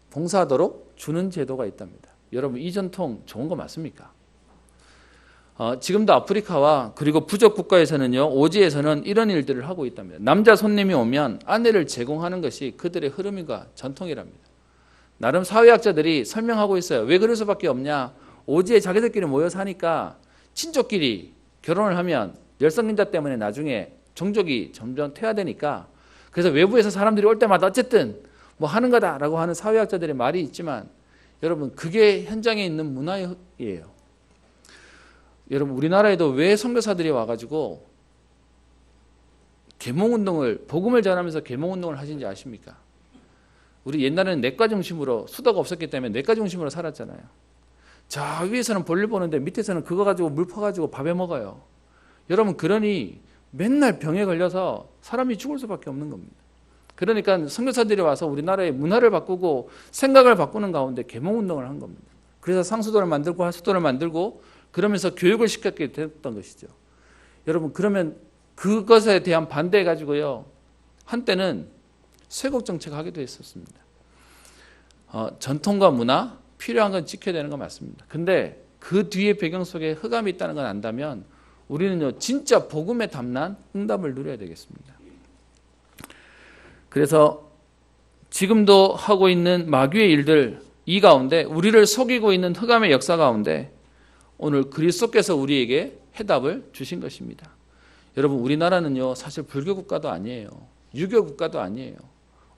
S1: 봉사하도록 주는 제도가 있답니다. 여러분, 이 전통 좋은 거 맞습니까? 지금도 아프리카와 그리고 부족 국가에서는요, 오지에서는 이런 일들을 하고 있답니다. 남자 손님이 오면 아내를 제공하는 것이 그들의 흐름과 전통이랍니다. 나름 사회학자들이 설명하고 있어요. 왜 그럴 수밖에 없냐? 오지에 자기들끼리 모여 사니까 친족끼리 결혼을 하면 열성인자 때문에 나중에 종족이 점점 퇴화되니까, 그래서 외부에서 사람들이 올 때마다 어쨌든 뭐 하는 거다라고 하는 사회학자들의 말이 있지만, 여러분, 그게 현장에 있는 문화예요. 여러분, 우리나라에도 왜 선교사들이 와가지고 계몽운동을, 복음을 전하면서 계몽운동을 하신지 아십니까? 우리 옛날에는 내과 중심으로, 수도가 없었기 때문에 내과 중심으로 살았잖아요. 저 위에서는 볼일 보는데 밑에서는 그거 가지고 물 퍼가지고 밥에 먹어요. 여러분, 그러니 맨날 병에 걸려서 사람이 죽을 수밖에 없는 겁니다. 그러니까 선교사들이 와서 우리나라의 문화를 바꾸고 생각을 바꾸는 가운데 계몽운동을 한 겁니다. 그래서 상수도를 만들고 하수도를 만들고 그러면서 교육을 시켰게 됐던 것이죠. 여러분, 그러면 그것에 대한 반대해가지고요, 한때는 쇄국 정책하기도 했었습니다. 전통과 문화 필요한 건 지켜야 되는 건 맞습니다. 근데 그 뒤에 배경 속에 흑암이 있다는 걸 안다면 우리는요, 진짜 복음에 담난 응답을 누려야 되겠습니다. 그래서 지금도 하고 있는 마귀의 일들, 이 가운데 우리를 속이고 있는 흑암의 역사 가운데 오늘 그리스도께서 우리에게 해답을 주신 것입니다. 여러분, 우리나라는요, 사실 불교 국가도 아니에요. 유교 국가도 아니에요.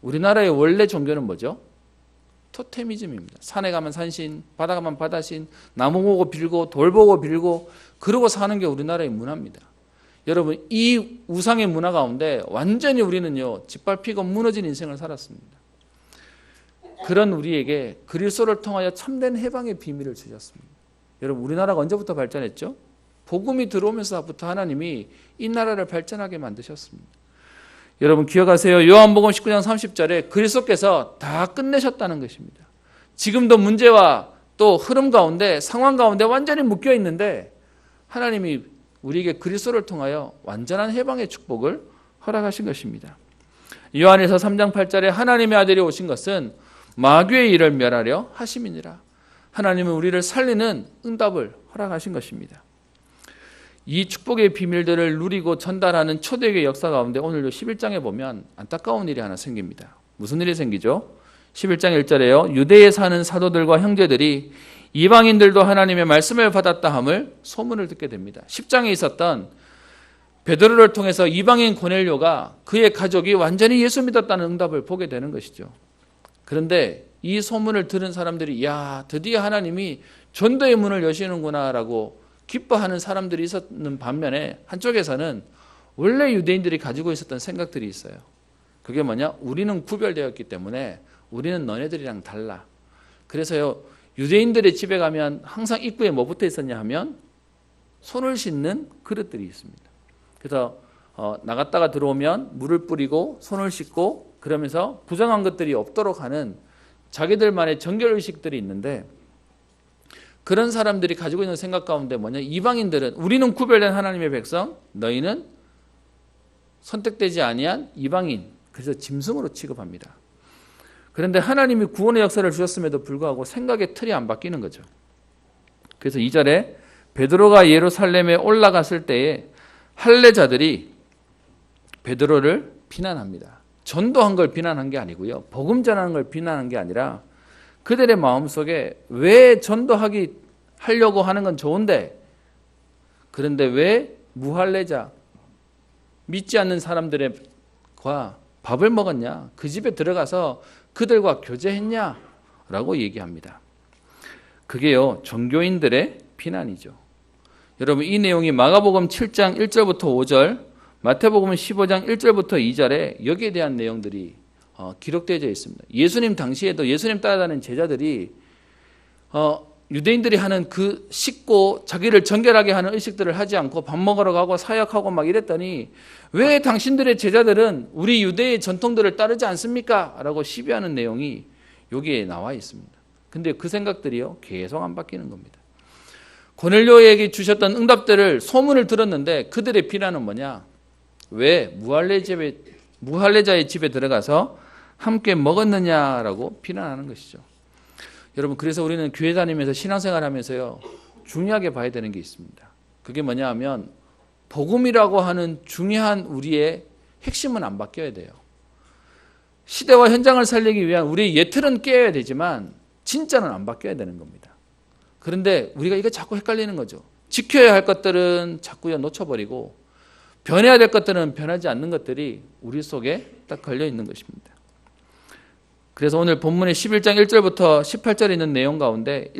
S1: 우리나라의 원래 종교는 뭐죠? 토테미즘입니다. 산에 가면 산신, 바다 가면 바다신, 나무 보고 빌고 돌 보고 빌고 그러고 사는 게 우리나라의 문화입니다. 여러분, 이 우상의 문화 가운데 완전히 우리는요, 짓밟히고 무너진 인생을 살았습니다. 그런 우리에게 그리스도를 통하여 참된 해방의 비밀을 주셨습니다. 여러분, 우리나라가 언제부터 발전했죠? 복음이 들어오면서부터 하나님이 이 나라를 발전하게 만드셨습니다. 여러분 기억하세요. 요한복음 19장 30절에 그리스도께서 다 끝내셨다는 것입니다. 지금도 문제와 또 흐름 가운데 상황 가운데 완전히 묶여 있는데 하나님이 우리에게 그리스도를 통하여 완전한 해방의 축복을 허락하신 것입니다. 요한일서 3장 8절에 하나님의 아들이 오신 것은 마귀의 일을 멸하려 하심이니라. 하나님은 우리를 살리는 응답을 허락하신 것입니다. 이 축복의 비밀들을 누리고 전달하는 초대교회 역사 가운데 오늘도 11장에 보면 안타까운 일이 하나 생깁니다. 무슨 일이 생기죠? 11장 1절에요. 유대에 사는 사도들과 형제들이 이방인들도 하나님의 말씀을 받았다 함을 소문을 듣게 됩니다. 10장에 있었던 베드로를 통해서 이방인 고넬료가 그의 가족이 완전히 예수 믿었다는 응답을 보게 되는 것이죠. 그런데 이 소문을 들은 사람들이 야, 드디어 하나님이 전도의 문을 여시는구나 라고 기뻐하는 사람들이 있었는 반면에 한쪽에서는 원래 유대인들이 가지고 있었던 생각들이 있어요. 그게 뭐냐? 우리는 구별되었기 때문에 우리는 너네들이랑 달라. 그래서요, 유대인들의 집에 가면 항상 입구에 뭐 붙어 있었냐 하면 손을 씻는 그릇들이 있습니다. 그래서 나갔다가 들어오면 물을 뿌리고 손을 씻고 그러면서 부정한 것들이 없도록 하는 자기들만의 정결의식들이 있는데 그런 사람들이 가지고 있는 생각 가운데 뭐냐? 이방인들은 우리는 구별된 하나님의 백성, 너희는 선택되지 아니한 이방인, 그래서 짐승으로 취급합니다. 그런데 하나님이 구원의 역사를 주셨음에도 불구하고 생각의 틀이 안 바뀌는 거죠. 그래서 2절에 베드로가 예루살렘에 올라갔을 때에 할례자들이 베드로를 비난합니다. 전도한 걸 비난한 게 아니고요. 복음 전하는 걸 비난한 게 아니라 그들의 마음속에 왜 하려고 하는 건 좋은데 그런데 왜 무할례자 믿지 않는 사람들과 밥을 먹었냐? 그 집에 들어가서 그들과 교제했냐? 라고 얘기합니다. 그게요, 종교인들의 비난이죠. 여러분, 이 내용이 마가복음 7장 1절부터 5절, 마태복음 15장 1절부터 2절에 여기에 대한 내용들이 기록되어 있습니다. 예수님 당시에도 예수님 따라다니는 제자들이 유대인들이 하는 그 씻고 자기를 정결하게 하는 의식들을 하지 않고 밥 먹으러 가고 사역하고 막 이랬더니 왜 당신들의 제자들은 우리 유대의 전통들을 따르지 않습니까? 라고 시비하는 내용이 여기에 나와 있습니다. 근데 그 생각들이요, 계속 안 바뀌는 겁니다. 고넬료에게 주셨던 응답들을 소문을 들었는데 그들의 비난은 뭐냐? 왜 무할례자의 집에 들어가서 함께 먹었느냐라고 비난하는 것이죠. 여러분, 그래서 우리는 교회 다니면서 신앙생활 하면서요, 중요하게 봐야 되는 게 있습니다. 그게 뭐냐 하면 복음이라고 하는 중요한 우리의 핵심은 안 바뀌어야 돼요. 시대와 현장을 살리기 위한 우리의 예틀은 깨야 되지만 진짜는 안 바뀌어야 되는 겁니다. 그런데 우리가 이거 자꾸 헷갈리는 거죠. 지켜야 할 것들은 자꾸 놓쳐버리고 변해야 될 것들은 변하지 않는 것들이 우리 속에 딱 걸려 있는 것입니다. 그래서 오늘 본문의 11장 1절부터 18절에 있는 내용 가운데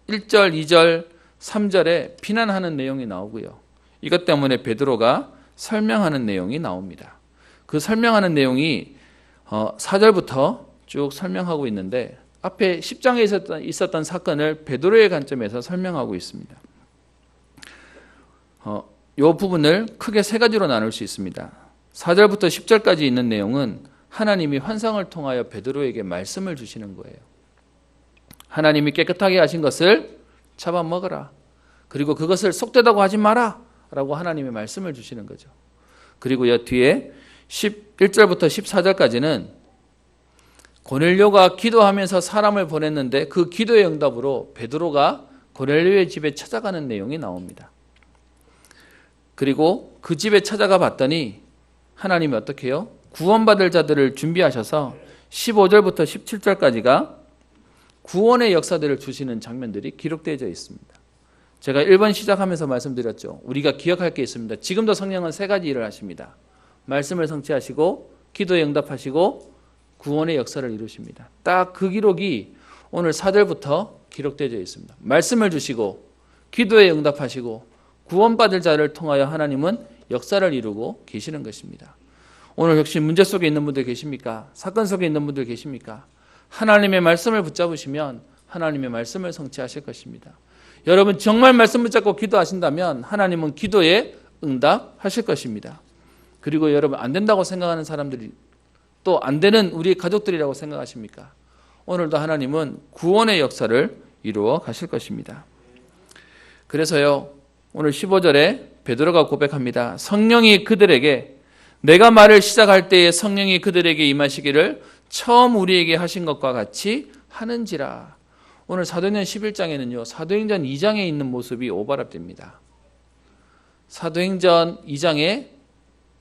S1: 1절, 2절, 3절에 비난하는 내용이 나오고요. 이것 때문에 베드로가 설명하는 내용이 나옵니다. 그 설명하는 내용이 4절부터 쭉 설명하고 있는데 앞에 10장에 있었던 사건을 베드로의 관점에서 설명하고 있습니다. 이 부분을 크게 세 가지로 나눌 수 있습니다. 4절부터 10절까지 있는 내용은 하나님이 환상을 통하여 베드로에게 말씀을 주시는 거예요. 하나님이 깨끗하게 하신 것을 잡아먹어라. 그리고 그것을 속되다고 하지 마라. 라고 하나님의 말씀을 주시는 거죠. 그리고 이 뒤에 11절부터 14절까지는 고넬료가 기도하면서 사람을 보냈는데 그 기도의 응답으로 베드로가 고넬료의 집에 찾아가는 내용이 나옵니다. 그리고 그 집에 찾아가 봤더니 하나님이 어떻게 해요? 구원받을 자들을 준비하셔서 15절부터 17절까지가 구원의 역사들을 주시는 장면들이 기록되어 있습니다. 제가 1번 시작하면서 말씀드렸죠. 우리가 기억할 게 있습니다. 지금도 성령은 세 가지 일을 하십니다. 말씀을 성취하시고 기도에 응답하시고 구원의 역사를 이루십니다. 딱 그 기록이 오늘 4절부터 기록되어 있습니다. 말씀을 주시고 기도에 응답하시고 구원받을 자를 통하여 하나님은 역사를 이루고 계시는 것입니다. 오늘 역시 문제 속에 있는 분들 계십니까? 사건 속에 있는 분들 계십니까? 하나님의 말씀을 붙잡으시면 하나님의 말씀을 성취하실 것입니다. 여러분 정말 말씀 붙잡고 기도하신다면 하나님은 기도에 응답하실 것입니다. 그리고 여러분 안 된다고 생각하는 사람들이 또 안 되는 우리 가족들이라고 생각하십니까? 오늘도 하나님은 구원의 역사를 이루어 가실 것입니다. 그래서요 오늘 15절에 베드로가 고백합니다. 성령이 그들에게 내가 말을 시작할 때에 성령이 그들에게 임하시기를 처음 우리에게 하신 것과 같이 하는지라. 오늘 사도행전 11장에는요 사도행전 2장에 있는 모습이 오버랩됩니다. 사도행전 2장에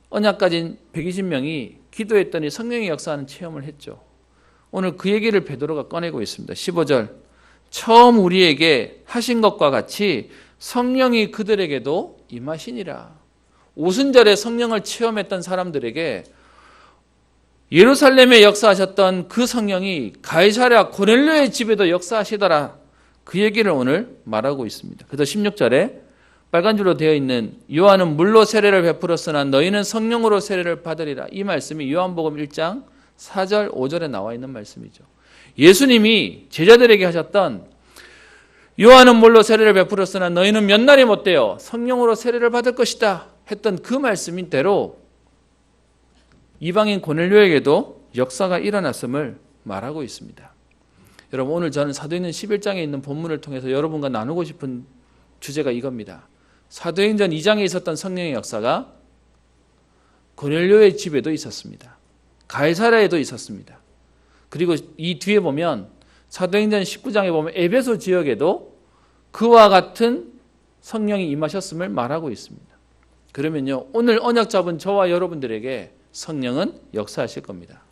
S1: 언약 가진 120명이 기도했더니 성령의 역사하는 체험을 했죠. 오늘 그 얘기를 베드로가 꺼내고 있습니다. 15절 처음 우리에게 하신 것과 같이 성령이 그들에게도 임하시니라. 오순절에 성령을 체험했던 사람들에게 예루살렘에 역사하셨던 그 성령이 가이사랴 고넬료의 집에도 역사하시더라. 그 얘기를 오늘 말하고 있습니다. 그래서 16절에 빨간 줄로 되어 있는 요한은 물로 세례를 베풀었으나 너희는 성령으로 세례를 받으리라. 이 말씀이 요한복음 1장 4절 5절에 나와 있는 말씀이죠. 예수님이 제자들에게 하셨던 요한은 물로 세례를 베풀었으나 너희는 몇 날이 못되어 성령으로 세례를 받을 것이다 했던 그 말씀인 대로 이방인 고넬료에게도 역사가 일어났음을 말하고 있습니다. 여러분 오늘 저는 사도행전 11장에 있는 본문을 통해서 여러분과 나누고 싶은 주제가 이겁니다. 사도행전 2장에 있었던 성령의 역사가 고넬료의 집에도 있었습니다. 가이사랴에도 있었습니다. 그리고 이 뒤에 보면 사도행전 19장에 보면 에베소 지역에도 그와 같은 성령이 임하셨음을 말하고 있습니다. 그러면요 오늘 언약 잡은 저와 여러분들에게 성령은 역사하실 겁니다.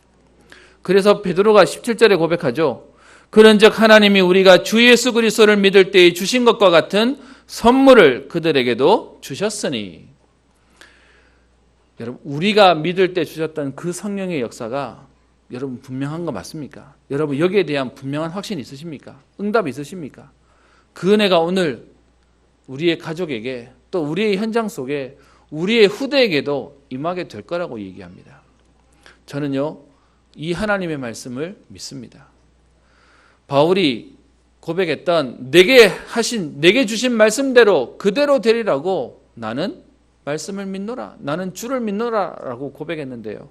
S1: 그래서 베드로가 17절에 고백하죠. 그런즉 하나님이 우리가 주 예수 그리스도를 믿을 때에 주신 것과 같은 선물을 그들에게도 주셨으니. 여러분 우리가 믿을 때 주셨던 그 성령의 역사가 여러분 분명한 거 맞습니까? 여러분 여기에 대한 분명한 확신이 있으십니까? 응답이 있으십니까? 그 은혜가 오늘 우리의 가족에게 또 우리의 현장 속에 우리의 후대에게도 임하게 될 거라고 얘기합니다. 저는요 이 하나님의 말씀을 믿습니다. 바울이 고백했던 내게 주신 말씀대로 그대로 되리라고 나는 말씀을 믿노라. 나는 주를 믿노라 라고 고백했는데요.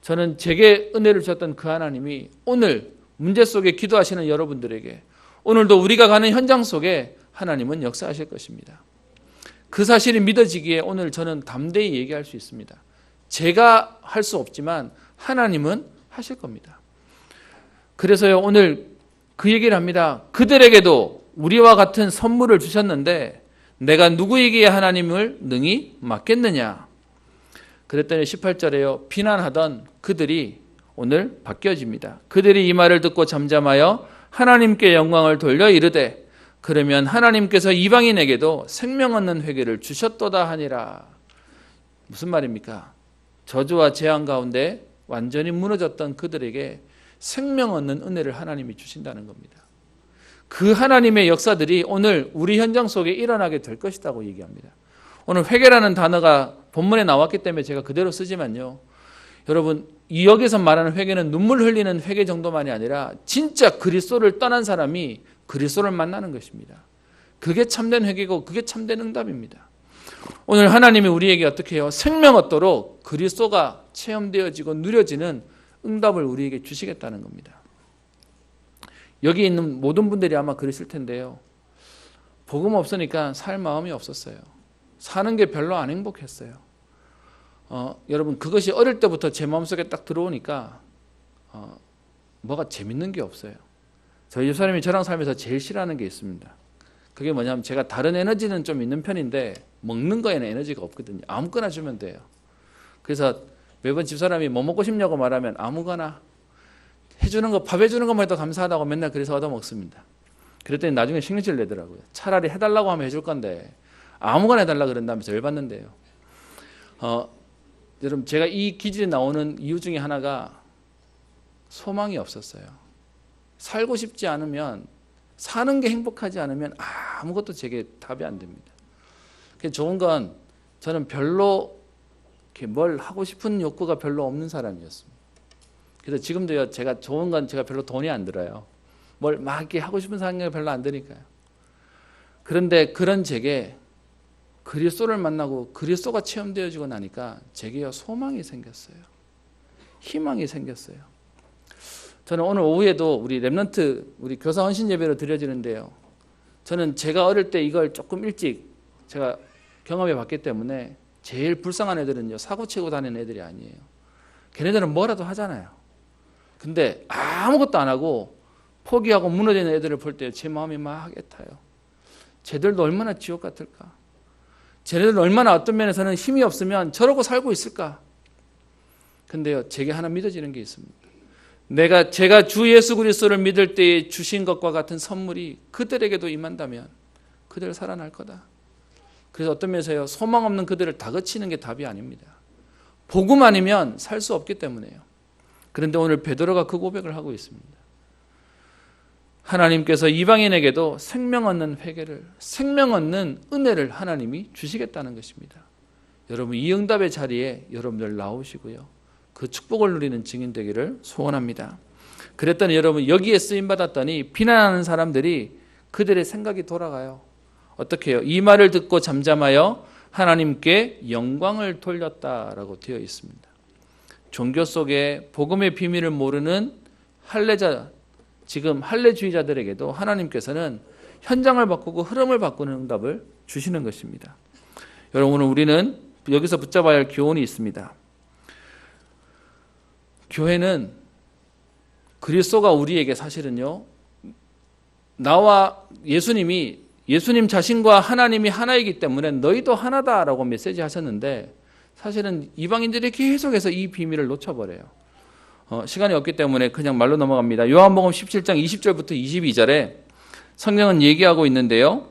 S1: 저는 제게 은혜를 주셨던 그 하나님이 오늘 문제 속에 기도하시는 여러분들에게 오늘도 우리가 가는 현장 속에 하나님은 역사하실 것입니다. 그 사실이 믿어지기에 오늘 저는 담대히 얘기할 수 있습니다. 제가 할 수 없지만 하나님은 하실 겁니다. 그래서요 오늘 그 얘기를 합니다. 그들에게도 우리와 같은 선물을 주셨는데 내가 누구에게 하나님을 능히 맡겠느냐. 그랬더니 18절에요. 비난하던 그들이 오늘 바뀌어집니다. 그들이 이 말을 듣고 잠잠하여 하나님께 영광을 돌려 이르되 그러면 하나님께서 이방인에게도 생명 얻는 회개를 주셨도다 하니라. 무슨 말입니까? 저주와 재앙 가운데 완전히 무너졌던 그들에게 생명 얻는 은혜를 하나님이 주신다는 겁니다. 그 하나님의 역사들이 오늘 우리 현장 속에 일어나게 될 것이라고 얘기합니다. 오늘 회개라는 단어가 본문에 나왔기 때문에 제가 그대로 쓰지만요. 여러분 여기서 말하는 회개는 눈물 흘리는 회개 정도만이 아니라 진짜 그리스도를 떠난 사람이 그리스도를 만나는 것입니다. 그게 참된 회개고 그게 참된 응답입니다. 오늘 하나님이 우리에게 어떻게 해요? 생명 얻도록 그리스도가 체험되어지고 누려지는 응답을 우리에게 주시겠다는 겁니다. 여기 있는 모든 분들이 아마 그러실 텐데요. 복음 없으니까 살 마음이 없었어요. 사는 게 별로 안 행복했어요. 여러분 그것이 어릴 때부터 제 마음속에 딱 들어오니까 뭐가 재밌는 게 없어요. 저희 집사람이 저랑 살면서 제일 싫어하는 게 있습니다. 그게 뭐냐면 제가 다른 에너지는 좀 있는 편인데 먹는 거에는 에너지가 없거든요. 아무거나 주면 돼요. 그래서 매번 집사람이 뭐 먹고 싶냐고 말하면 아무거나 해주는 거, 밥 해주는 것만 해도 감사하다고 맨날 그래서 얻어먹습니다. 그랬더니 나중에 신경질 내더라고요. 차라리 해달라고 하면 해줄 건데 아무거나 해달라 그런다면서 열받는데요. 여러분 제가 이 기질이 나오는 이유 중에 하나가 소망이 없었어요. 살고 싶지 않으면, 사는 게 행복하지 않으면 아무것도 제게 답이 안 됩니다. 좋은 건 저는 별로 이렇게 뭘 하고 싶은 욕구가 별로 없는 사람이었습니다. 그래서 지금도요, 제가 좋은 건 제가 별로 돈이 안 들어요. 뭘 막 이렇게 하고 싶은 생각이 별로 안 드니까요. 그런데 그런 제게 그리스도를 만나고 그리스도가 체험되어지고 나니까 제게요, 소망이 생겼어요. 희망이 생겼어요. 저는 오늘 오후에도 우리 렘넌트, 우리 교사 헌신 예배로 드려지는데요. 저는 제가 어릴 때 이걸 조금 일찍 제가 경험해 봤기 때문에 제일 불쌍한 애들은요, 사고 치고 다니는 애들이 아니에요. 걔네들은 뭐라도 하잖아요. 근데 아무것도 안 하고 포기하고 무너지는 애들을 볼 때 제 마음이 막 애타요. 쟤들도 얼마나 지옥 같을까? 쟤네들은 얼마나 어떤 면에서는 힘이 없으면 저러고 살고 있을까? 근데요, 제게 하나 믿어지는 게 있습니다. 제가 주 예수 그리스도를 믿을 때에 주신 것과 같은 선물이 그들에게도 임한다면 그들 살아날 거다. 그래서 어떤 면에서요, 소망 없는 그들을 다그치는 게 답이 아닙니다. 복음 아니면 살 수 없기 때문에요. 그런데 오늘 베드로가 그 고백을 하고 있습니다. 하나님께서 이방인에게도 생명 얻는 회개를, 생명 얻는 은혜를 하나님이 주시겠다는 것입니다. 여러분, 이 응답의 자리에 여러분들 나오시고요, 그 축복을 누리는 증인 되기를 소원합니다. 그랬더니 여러분, 여기에 쓰임받았더니 비난하는 사람들이 그들의 생각이 돌아가요. 어떻게 해요? 이 말을 듣고 잠잠하여 하나님께 영광을 돌렸다라고 되어 있습니다. 종교 속에 복음의 비밀을 모르는 할례자, 지금 할례주의자들에게도 하나님께서는 현장을 바꾸고 흐름을 바꾸는 응답을 주시는 것입니다. 여러분, 오늘 우리는 여기서 붙잡아야 할 교훈이 있습니다. 교회는 그리스도가 우리에게 사실은요, 나와 예수님 자신과 하나님이 하나이기 때문에 너희도 하나다라고 메시지 하셨는데, 사실은 이방인들이 계속해서 이 비밀을 놓쳐버려요. 시간이 없기 때문에 그냥 말로 넘어갑니다. 요한복음 17장 20절부터 22절에 성경은 얘기하고 있는데요.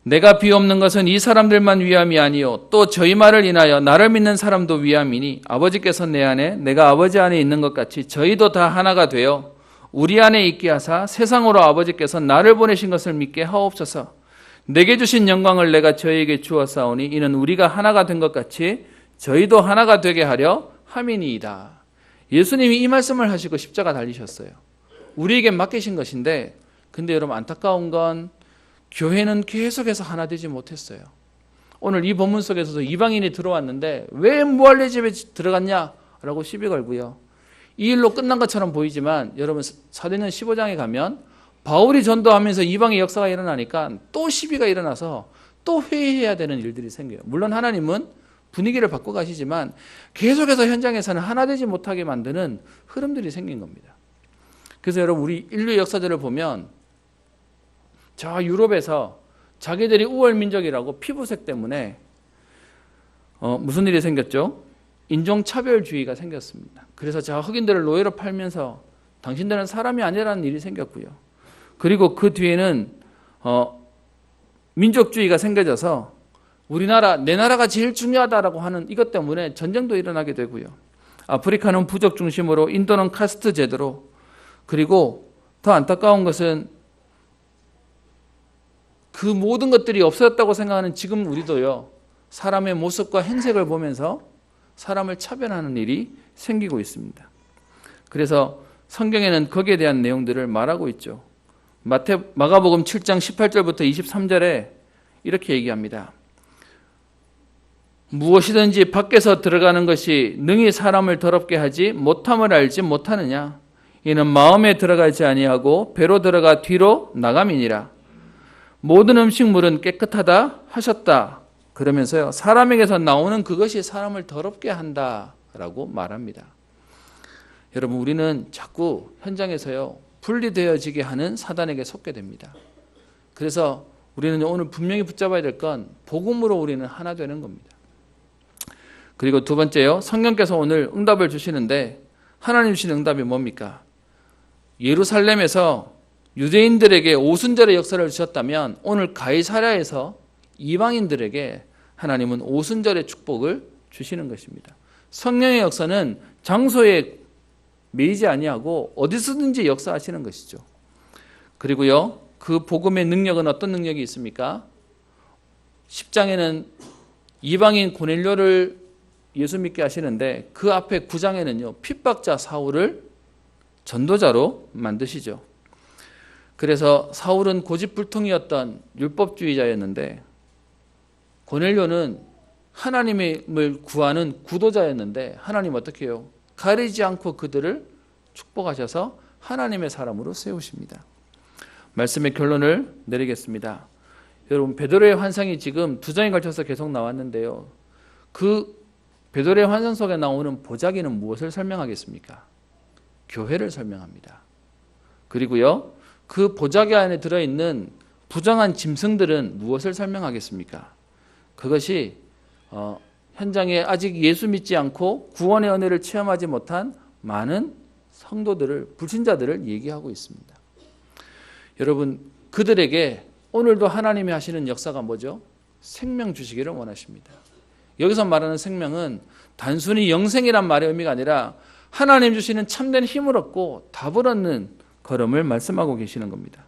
S1: 내가 비옵는 것은 이 사람들만 위함이 아니요 또 저희 말을 인하여 나를 믿는 사람도 위함이니 아버지께서 내 안에 내가 아버지 안에 있는 것 같이 저희도 다 하나가 되어 우리 안에 있게 하사 세상으로 아버지께서 나를 보내신 것을 믿게 하옵소서. 내게 주신 영광을 내가 저희에게 주었사오니 이는 우리가 하나가 된 것 같이 저희도 하나가 되게 하려 함이니이다. 예수님이 이 말씀을 하시고 십자가 달리셨어요. 우리에게 맡기신 것인데, 근데 여러분 안타까운 건 교회는 계속해서 하나 되지 못했어요. 오늘 이 본문 속에서도 이방인이 들어왔는데 왜 무할례 집에 들어갔냐라고 시비 걸고요. 이 일로 끝난 것처럼 보이지만 여러분 사도행전 15장에 가면 바울이 전도하면서 이방의 역사가 일어나니까 또 시비가 일어나서 또 회의해야 되는 일들이 생겨요. 물론 하나님은 분위기를 바꿔 가시지만 계속해서 현장에서는 하나 되지 못하게 만드는 흐름들이 생긴 겁니다. 그래서 여러분, 우리 인류 역사들을 보면 저 유럽에서 자기들이 우월 민족이라고 피부색 때문에 무슨 일이 생겼죠? 인종차별주의가 생겼습니다. 그래서 저 흑인들을 노예로 팔면서 당신들은 사람이 아니라는 일이 생겼고요. 그리고 그 뒤에는 민족주의가 생겨져서 우리나라, 내 나라가 제일 중요하다라고 하는 이것 때문에 전쟁도 일어나게 되고요. 아프리카는 부족 중심으로, 인도는 카스트 제도로, 그리고 더 안타까운 것은 그 모든 것들이 없어졌다고 생각하는 지금 우리도요, 사람의 모습과 행색을 보면서 사람을 차별하는 일이 생기고 있습니다. 그래서 성경에는 거기에 대한 내용들을 말하고 있죠. 마가복음 7장 18절부터 23절에 이렇게 얘기합니다. 무엇이든지 밖에서 들어가는 것이 능히 사람을 더럽게 하지 못함을 알지 못하느냐? 이는 마음에 들어가지 아니하고 배로 들어가 뒤로 나감이니라. 모든 음식물은 깨끗하다 하셨다. 그러면서요, 사람에게서 나오는 그것이 사람을 더럽게 한다라고 말합니다. 여러분, 우리는 자꾸 현장에서요, 분리되어지게 하는 사단에게 속게 됩니다. 그래서 우리는 오늘 분명히 붙잡아야 될 건 복음으로 우리는 하나 되는 겁니다. 그리고 두 번째요, 성령께서 오늘 응답을 주시는데 하나님 주시는 응답이 뭡니까? 예루살렘에서 유대인들에게 오순절의 역사를 주셨다면 오늘 가이사랴에서 이방인들에게 하나님은 오순절의 축복을 주시는 것입니다. 성령의 역사는 장소에 매이지 아니하고 어디서든지 역사하시는 것이죠. 그리고요, 그 복음의 능력은 어떤 능력이 있습니까? 10장에는 이방인 고넬료를 예수 믿게 하시는데 그 앞에 9장에는요, 핍박자 사울을 전도자로 만드시죠. 그래서 사울은 고집불통이었던 율법주의자였는데 고넬료는 하나님을 구하는 구도자였는데 하나님 어떻게 해요? 가리지 않고 그들을 축복하셔서 하나님의 사람으로 세우십니다. 말씀의 결론을 내리겠습니다. 여러분, 베드로의 환상이 지금 2장에 걸쳐서 계속 나왔는데요. 그 베드로의 환상 속에 나오는 보자기는 무엇을 설명하겠습니까? 교회를 설명합니다. 그리고요, 그 보자기 안에 들어있는 부정한 짐승들은 무엇을 설명하겠습니까? 그것이 현장에 아직 예수 믿지 않고 구원의 은혜를 체험하지 못한 많은 성도들을, 불신자들을 얘기하고 있습니다. 여러분, 그들에게 오늘도 하나님이 하시는 역사가 뭐죠? 생명 주시기를 원하십니다. 여기서 말하는 생명은 단순히 영생이란 말의 의미가 아니라 하나님 주시는 참된 힘을 얻고 답을 얻는 걸음을 말씀하고 계시는 겁니다.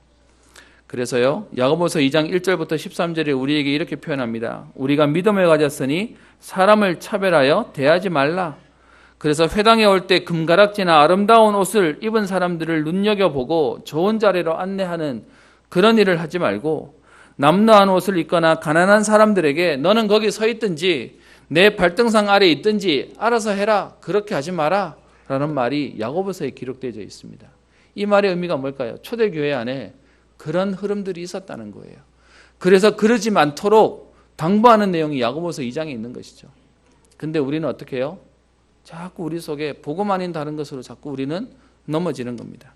S1: 그래서요, 야고보서 2장 1절부터 13절에 우리에게 이렇게 표현합니다. 우리가 믿음을 가졌으니 사람을 차별하여 대하지 말라. 그래서 회당에 올 때 금가락지나 아름다운 옷을 입은 사람들을 눈여겨보고 좋은 자리로 안내하는 그런 일을 하지 말고 남루한 옷을 입거나 가난한 사람들에게 너는 거기 서 있든지 내 발등상 아래에 있든지 알아서 해라, 그렇게 하지 마라 라는 말이 야고보서에 기록되어 있습니다. 이 말의 의미가 뭘까요? 초대교회 안에 그런 흐름들이 있었다는 거예요. 그래서 그러지 않도록 당부하는 내용이 야고보서 2장에 있는 것이죠. 근데 우리는 어떻게 해요? 자꾸 우리 속에 복음 아닌 다른 것으로 자꾸 우리는 넘어지는 겁니다.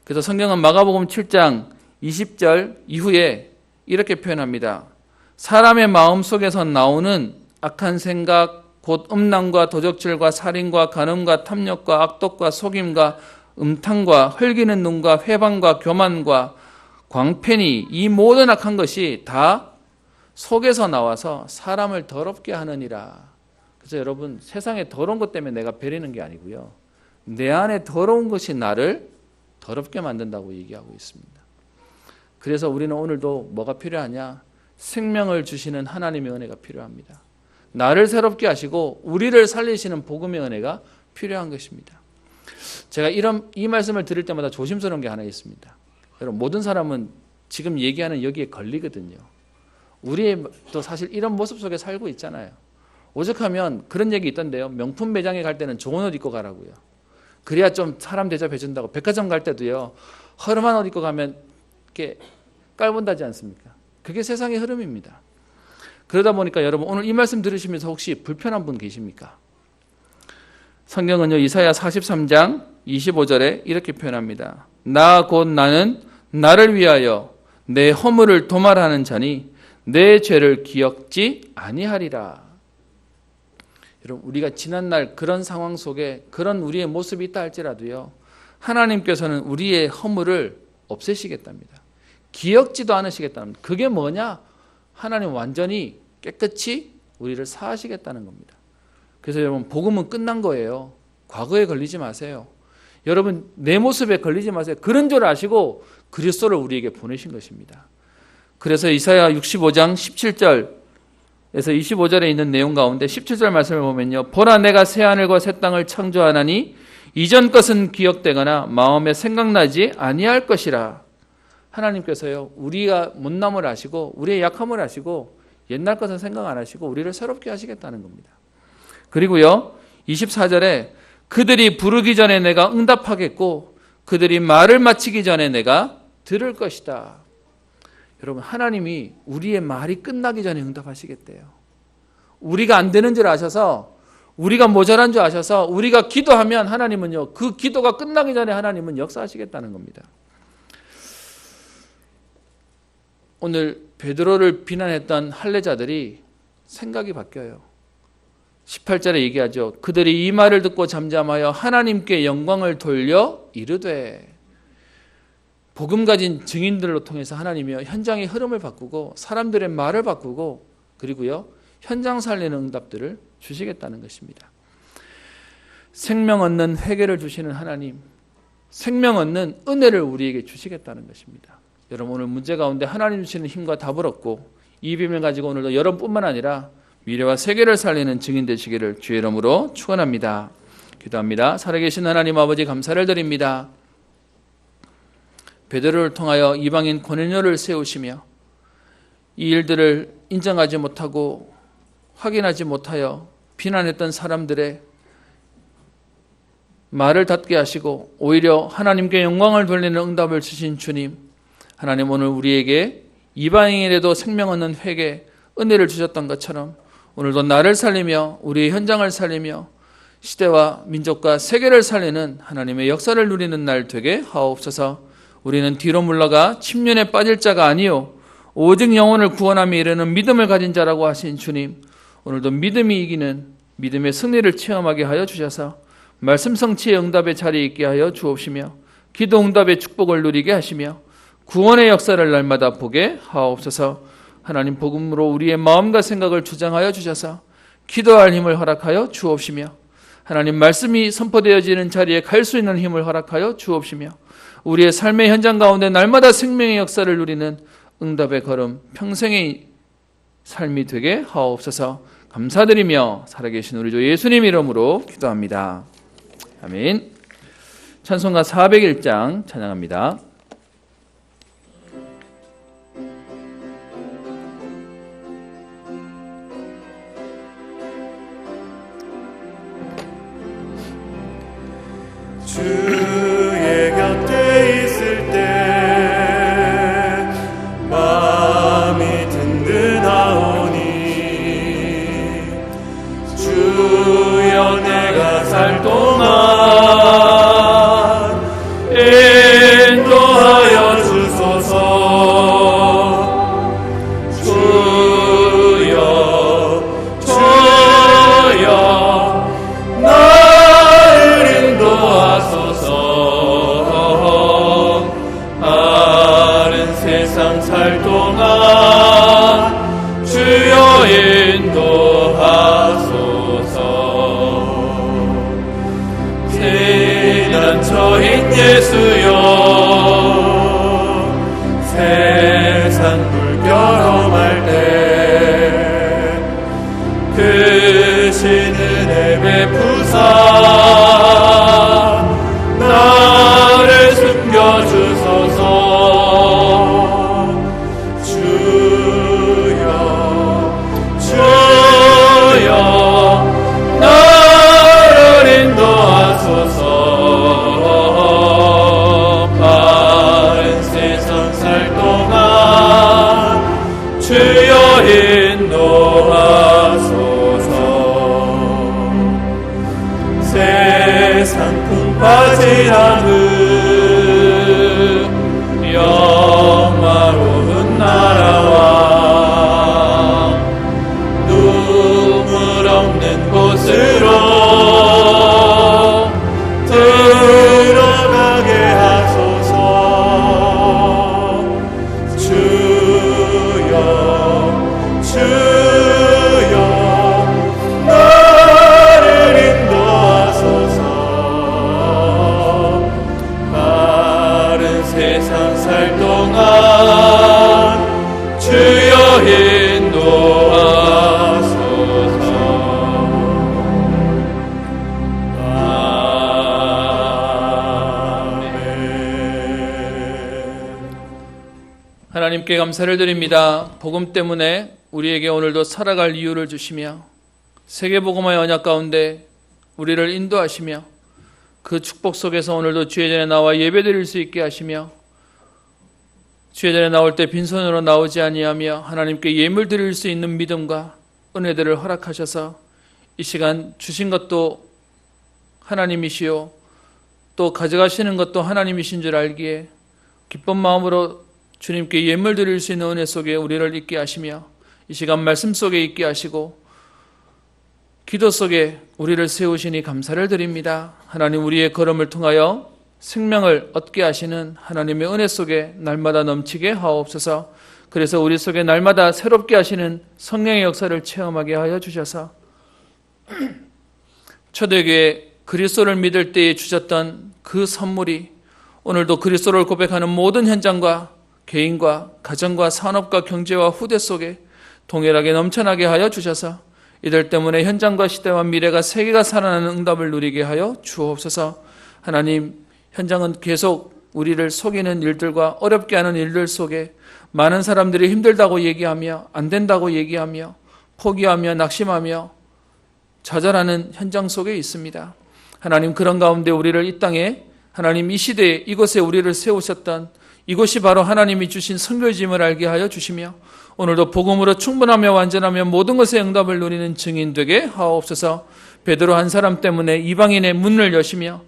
S1: 그래서 성경은 마가복음 7장 20절 이후에 이렇게 표현합니다. 사람의 마음 속에서 나오는 악한 생각, 곧 음란과 도적질과 살인과 간음과 탐욕과 악독과 속임과 음탕과 흘기는 눈과 회방과 교만과 광팬이, 이 모든 악한 것이 다 속에서 나와서 사람을 더럽게 하느니라. 그래서 여러분, 세상에 더러운 것 때문에 내가 베리는 게 아니고요, 내 안에 더러운 것이 나를 더럽게 만든다고 얘기하고 있습니다. 그래서 우리는 오늘도 뭐가 필요하냐? 생명을 주시는 하나님의 은혜가 필요합니다. 나를 새롭게 하시고 우리를 살리시는 복음의 은혜가 필요한 것입니다. 제가 이 말씀을 드릴 때마다 조심스러운 게 하나 있습니다. 여러분, 모든 사람은 지금 얘기하는 여기에 걸리거든요. 우리의 또 사실 이런 모습 속에 살고 있잖아요. 오죽하면 그런 얘기 있던데요. 명품 매장에 갈 때는 좋은 옷 입고 가라고요. 그래야 좀 사람 대접해 준다고. 백화점 갈 때도요, 허름한 옷 입고 가면 이렇게 깔본다지 않습니까? 그게 세상의 흐름입니다. 그러다 보니까 여러분, 오늘 이 말씀 들으시면서 혹시 불편한 분 계십니까? 성경은요, 이사야 43장 25절에 이렇게 표현합니다. 나 곧 나는 나를 위하여 내 허물을 도말하는 자니 내 죄를 기억지 아니하리라. 여러분, 우리가 지난날 그런 상황 속에 그런 우리의 모습이 있다 할지라도요, 하나님께서는 우리의 허물을 없애시겠답니다. 기억지도 않으시겠답니다. 그게 뭐냐? 하나님 완전히 깨끗이 우리를 사하시겠다는 겁니다. 그래서 여러분, 복음은 끝난 거예요. 과거에 걸리지 마세요. 여러분, 내 모습에 걸리지 마세요. 그런 줄 아시고 그리스도를 우리에게 보내신 것입니다. 그래서 이사야 65장 17절에서 25절에 있는 내용 가운데 17절 말씀을 보면요, 보라 내가 새하늘과 새 땅을 창조하나니 이전 것은 기억되거나 마음에 생각나지 아니할 것이라. 하나님께서요, 우리가 못남을 아시고 우리의 약함을 아시고 옛날 것은 생각 안 하시고 우리를 새롭게 하시겠다는 겁니다. 그리고요, 24절에 그들이 부르기 전에 내가 응답하겠고 그들이 말을 마치기 전에 내가 들을 것이다. 여러분, 하나님이 우리의 말이 끝나기 전에 응답하시겠대요. 우리가 안 되는 줄 아셔서, 우리가 모자란 줄 아셔서 우리가 기도하면 하나님은요, 그 기도가 끝나기 전에 하나님은 역사하시겠다는 겁니다. 오늘 베드로를 비난했던 할례자들이 생각이 바뀌어요. 18절에 얘기하죠. 그들이 이 말을 듣고 잠잠하여 하나님께 영광을 돌려 이르되. 복음 가진 증인들로 통해서 하나님이요, 현장의 흐름을 바꾸고 사람들의 말을 바꾸고, 그리고요, 현장 살리는 응답들을 주시겠다는 것입니다. 생명 얻는 회개를 주시는 하나님, 생명 얻는 은혜를 우리에게 주시겠다는 것입니다. 여러분, 오늘 문제 가운데 하나님 주시는 힘과 답을 얻고 이 비밀을 가지고 오늘도 여러분뿐만 아니라 미래와 세계를 살리는 증인 되시기를 주의 이름으로 축원합니다. 기도합니다. 살아계신 하나님 아버지, 감사를 드립니다. 베드로를 통하여 이방인 고넬료를 세우시며 이 일들을 인정하지 못하고 확인하지 못하여 비난했던 사람들의 말을 닫게 하시고 오히려 하나님께 영광을 돌리는 응답을 주신 주님, 하나님 오늘 우리에게 이방인에도 생명 얻는 회개 은혜를 주셨던 것처럼 오늘도 나를 살리며 우리의 현장을 살리며 시대와 민족과 세계를 살리는 하나님의 역사를 누리는 날 되게 하옵소서. 우리는 뒤로 물러가 침륜에 빠질 자가 아니요 오직 영혼을 구원함에 이르는 믿음을 가진 자라고 하신 주님, 오늘도 믿음이 이기는 믿음의 승리를 체험하게 하여 주셔서 말씀 성취의 응답의 자리에 있게 하여 주옵시며 기도 응답의 축복을 누리게 하시며 구원의 역사를 날마다 보게 하옵소서. 하나님 복음으로 우리의 마음과 생각을 주장하여 주셔서 기도할 힘을 허락하여 주옵시며 하나님 말씀이 선포되어지는 자리에 갈 수 있는 힘을 허락하여 주옵시며 우리의 삶의 현장 가운데 날마다 생명의 역사를 누리는 응답의 걸음 평생의 삶이 되게 하옵소서. 감사드리며 살아계신 우리 주 예수님 이름으로 기도합니다. 아멘. 찬송가 401장 찬양합니다.
S2: 주의 곁에 있을 때 마음이 든든하오니 주여 내가 살 동안 인도하여 주소서. 주여 나를 인도하소서. 바른 세상 살 동안 주여 인도하소서. 피난처인 예수여 세상 불결험할 때 크신 은혜 베푸사 나를 숨겨주소서. 주여 나를 인도하소서. 바른 세상 살 동안 주여 인도하소서. 세상 풍파질 않은 영화로운 나라와 눈물 없는 곳으로 들어가게 하소서. 주여 나를 인도하소서. 바른 세상 살 동안 주여 인도하소서.
S1: 하나님께 감사를 드립니다. 복음 때문에 우리에게 오늘도 살아갈 이유를 주시며 세계복음화의 언약 가운데 우리를 인도하시며 그 축복 속에서 오늘도 주의 전에 나와 예배드릴 수 있게 하시며 주의 전에 나올 때 빈손으로 나오지 아니하며 하나님께 예물 드릴 수 있는 믿음과 은혜들을 허락하셔서 이 시간 주신 것도 하나님이시요 또 가져가시는 것도 하나님이신 줄 알기에 기쁜 마음으로 주님께 예물 드릴 수 있는 은혜 속에 우리를 있게 하시며 이 시간 말씀 속에 있게 하시고 기도 속에 우리를 세우시니 감사를 드립니다. 하나님 우리의 걸음을 통하여 생명을 얻게 하시는 하나님의 은혜 속에 날마다 넘치게 하옵소서. 그래서 우리 속에 날마다 새롭게 하시는 성령의 역사를 체험하게 하여 주셔서 초대교회 그리스도를 믿을 때에 주셨던 그 선물이 오늘도 그리스도를 고백하는 모든 현장과 개인과 가정과 산업과 경제와 후대 속에 동일하게 넘쳐나게 하여 주셔서 이들 때문에 현장과 시대와 미래가 세계가 살아나는 응답을 누리게 하여 주옵소서. 하나님, 현장은 계속 우리를 속이는 일들과 어렵게 하는 일들 속에 많은 사람들이 힘들다고 얘기하며 안 된다고 얘기하며 포기하며 낙심하며 좌절하는 현장 속에 있습니다. 하나님, 그런 가운데 우리를 이 땅에 하나님 이 시대에 이곳에 우리를 세우셨던 이곳이 바로 하나님이 주신 선교의 짐을 알게 하여 주시며 오늘도 복음으로 충분하며 완전하며 모든 것에 응답을 누리는 증인 되게 하옵소서. 베드로 한 사람 때문에 이방인의 문을 여시며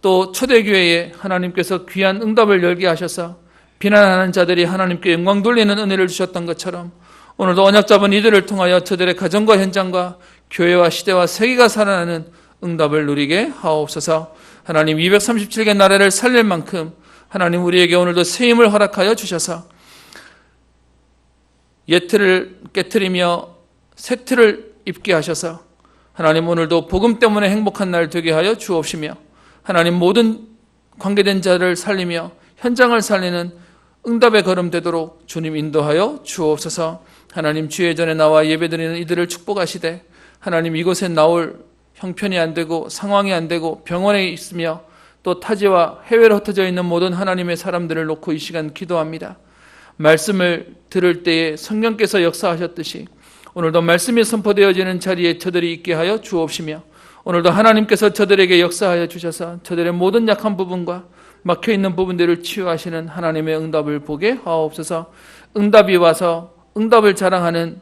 S1: 또 초대교회에 하나님께서 귀한 응답을 열게 하셔서 비난하는 자들이 하나님께 영광 돌리는 은혜를 주셨던 것처럼 오늘도 언약 잡은 이들을 통하여 저들의 가정과 현장과 교회와 시대와 세계가 살아나는 응답을 누리게 하옵소서. 하나님, 237개 나라를 살릴 만큼 하나님 우리에게 오늘도 새 힘을 허락하여 주셔서 옛 틀을 깨트리며 새 틀을 입게 하셔서 하나님 오늘도 복음 때문에 행복한 날 되게 하여 주옵시며 하나님 모든 관계된 자를 살리며 현장을 살리는 응답의 걸음 되도록 주님 인도하여 주옵소서. 하나님, 주의 전에 나와 예배드리는 이들을 축복하시되 하나님 이곳에 나올 형편이 안 되고 상황이 안 되고 병원에 있으며 또 타지와 해외로 흩어져 있는 모든 하나님의 사람들을 놓고 이 시간 기도합니다. 말씀을 들을 때에 성령께서 역사하셨듯이 오늘도 말씀이 선포되어지는 자리에 저들이 있게 하여 주옵시며 오늘도 하나님께서 저들에게 역사하여 주셔서 저들의 모든 약한 부분과 막혀있는 부분들을 치유하시는 하나님의 응답을 보게 하옵소서. 응답이 와서 응답을 자랑하는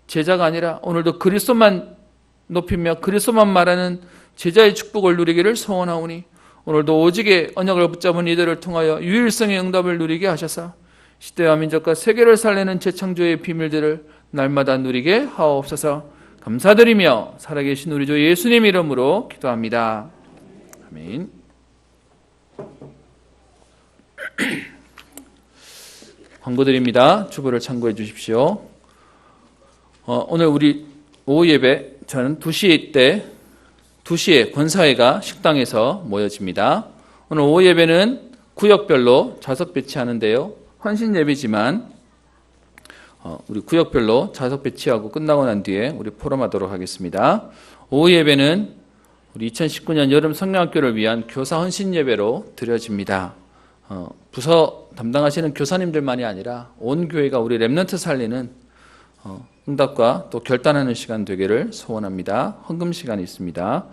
S1: 제자가 아니라 오늘도 그리스도만 높이며 그리스도만 말하는 제자의 축복을 누리기를 소원하오니 오늘도 오직의 언약을 붙잡은 이들을 통하여 유일성의 응답을 누리게 하셔서 시대와 민족과 세계를 살리는 재창조의 비밀들을 날마다 누리게 하옵소서. 감사드리며 살아계신 우리 주 예수님 이름으로 기도합니다. 아멘. 광고드립니다. 주보를 참고해 주십시오. 오늘 우리 오후 예배 저는 2시에 권사회가 식당에서 모여집니다. 오늘 오후 예배는 구역별로 좌석 배치하는데요. 헌신 예배지만 우리 구역별로 좌석 배치하고 끝나고 난 뒤에 우리 포럼하도록 하겠습니다. 오후 예배는 우리 2019년 여름 성령학교를 위한 교사 헌신 예배로 드려집니다. 부서 담당하시는 교사님들만이 아니라 온 교회가 우리 렘넌트 살리는 응답과 또 결단하는 시간 되기를 소원합니다. 헌금 시간이 있습니다.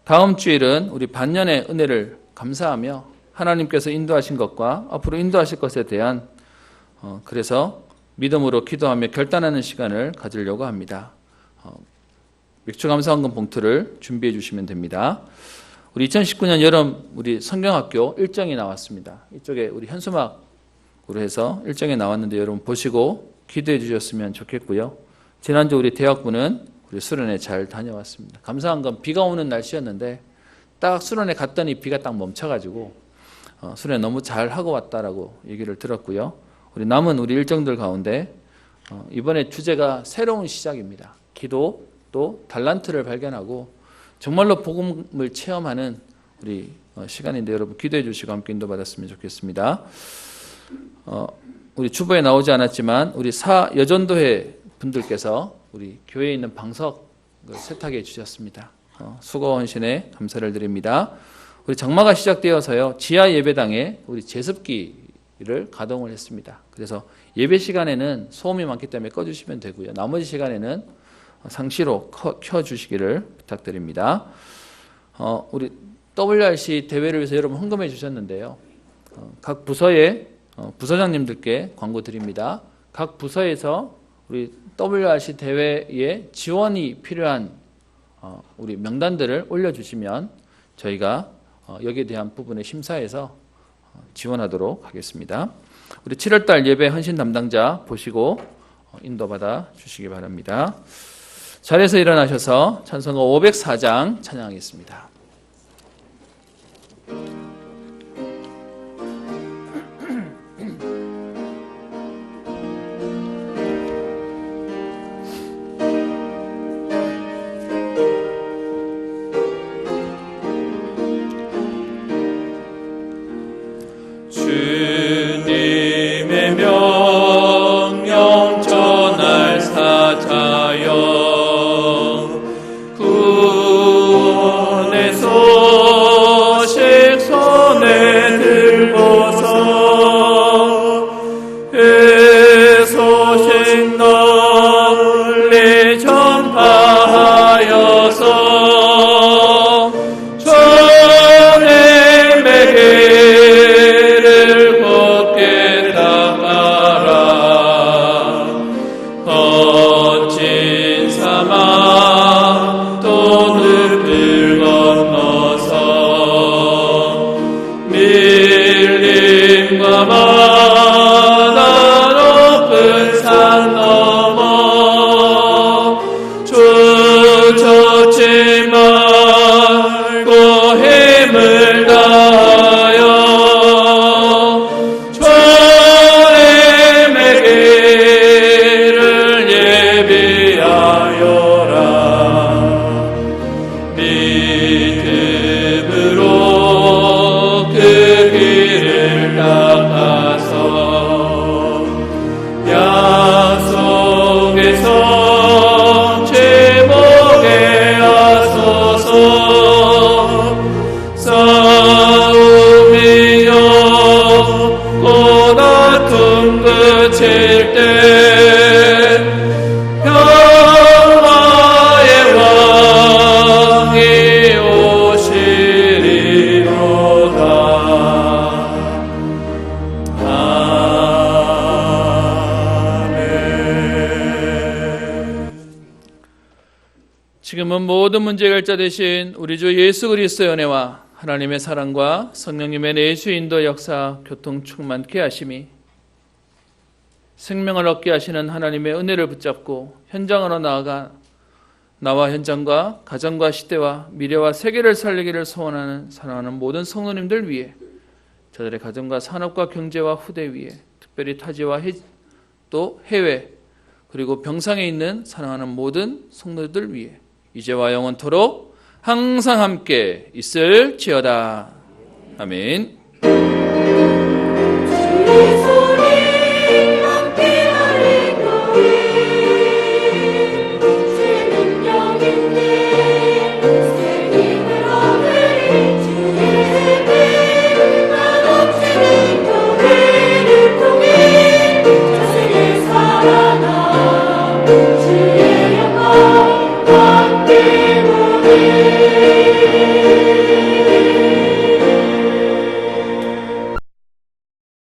S1: 다음 주일은 우리 반년의 은혜를 감사하며 하나님께서 인도하신 것과 앞으로 인도하실 것에 대한 그래서 믿음으로 기도하며 결단하는 시간을 가지려고 합니다. 맥주 감사 헌금 봉투를 준비해 주시면 됩니다. 우리 2019년 여름 우리 성경학교 일정이 나왔습니다. 이쪽에 우리 현수막으로 해서 일정이 나왔는데 여러분 보시고 기도해 주셨으면 좋겠고요. 지난주 우리 대학부는 우리 수련회 잘 다녀왔습니다. 감사한 건 비가 오는 날씨였는데 딱 수련회 갔더니 비가 딱 멈춰가지고 수련회 너무 잘 하고 왔다라고 얘기를 들었고요. 우리 남은 우리 일정들 가운데 이번에 주제가 새로운 시작입니다. 기도 또 달란트를 발견하고 정말로 복음을 체험하는 우리 시간인데 여러분 기도해 주시고 함께 인도받았으면 좋겠습니다. 우리 주보에 나오지 않았지만 우리 여전도회 분들께서 우리 교회에 있는 방석을 세탁해 주셨습니다. 수고 헌신에 감사를 드립니다. 우리 장마가 시작되어서요 지하 예배당에 우리 제습기를 가동을 했습니다. 그래서 예배 시간에는 소음이 많기 때문에 꺼주시면 되고요. 나머지 시간에는 상시로 켜주시기를 부탁드립니다. 우리 WRC 대회를 위해서 여러분 헌금해 주셨는데요. 각 부서의 부서장님들께 광고 드립니다. 각 부서에서 우리 WRC 대회에 지원이 필요한 우리 명단들을 올려주시면 저희가 여기에 대한 부분의 심사에서 지원하도록 하겠습니다. 우리 7월달 예배 헌신 담당자 보시고 인도받아 주시기 바랍니다. 자리에서 일어나셔서 찬송가 504장 찬양하겠습니다. 삼아 또 늪을 건너서 밀림과 바다 높은 산 넘어 주 쫓지 말고 힘을 다하여 주님의 길을 예비하여라. 믿음으로 그 길을 닦아서 약속에서 제목에 하소서. 싸움이여 고다툼 그칠 때 평화의 왕이 오시리로다. 아멘. 지금은 모든 문제 해결자 되신 우리 주 예수 그리스도의 은혜와 하나님의 사랑과 성령님의 내주 인도 역사 교통 충만케 하심이 생명을 얻게 하시는 하나님의 은혜를 붙잡고 현장으로 나아가 나와 현장과 가정과 시대와 미래와 세계를 살리기를 소원하는 사랑하는 모든 성도님들 위해 저들의 가정과 산업과 경제와 후대 위에 특별히 타지와 또 해외 그리고 병상에 있는 사랑하는 모든 성도들 위해 이제와 영원토록 항상 함께 있을지어다. 아멘.
S4: 주의 영광 때문에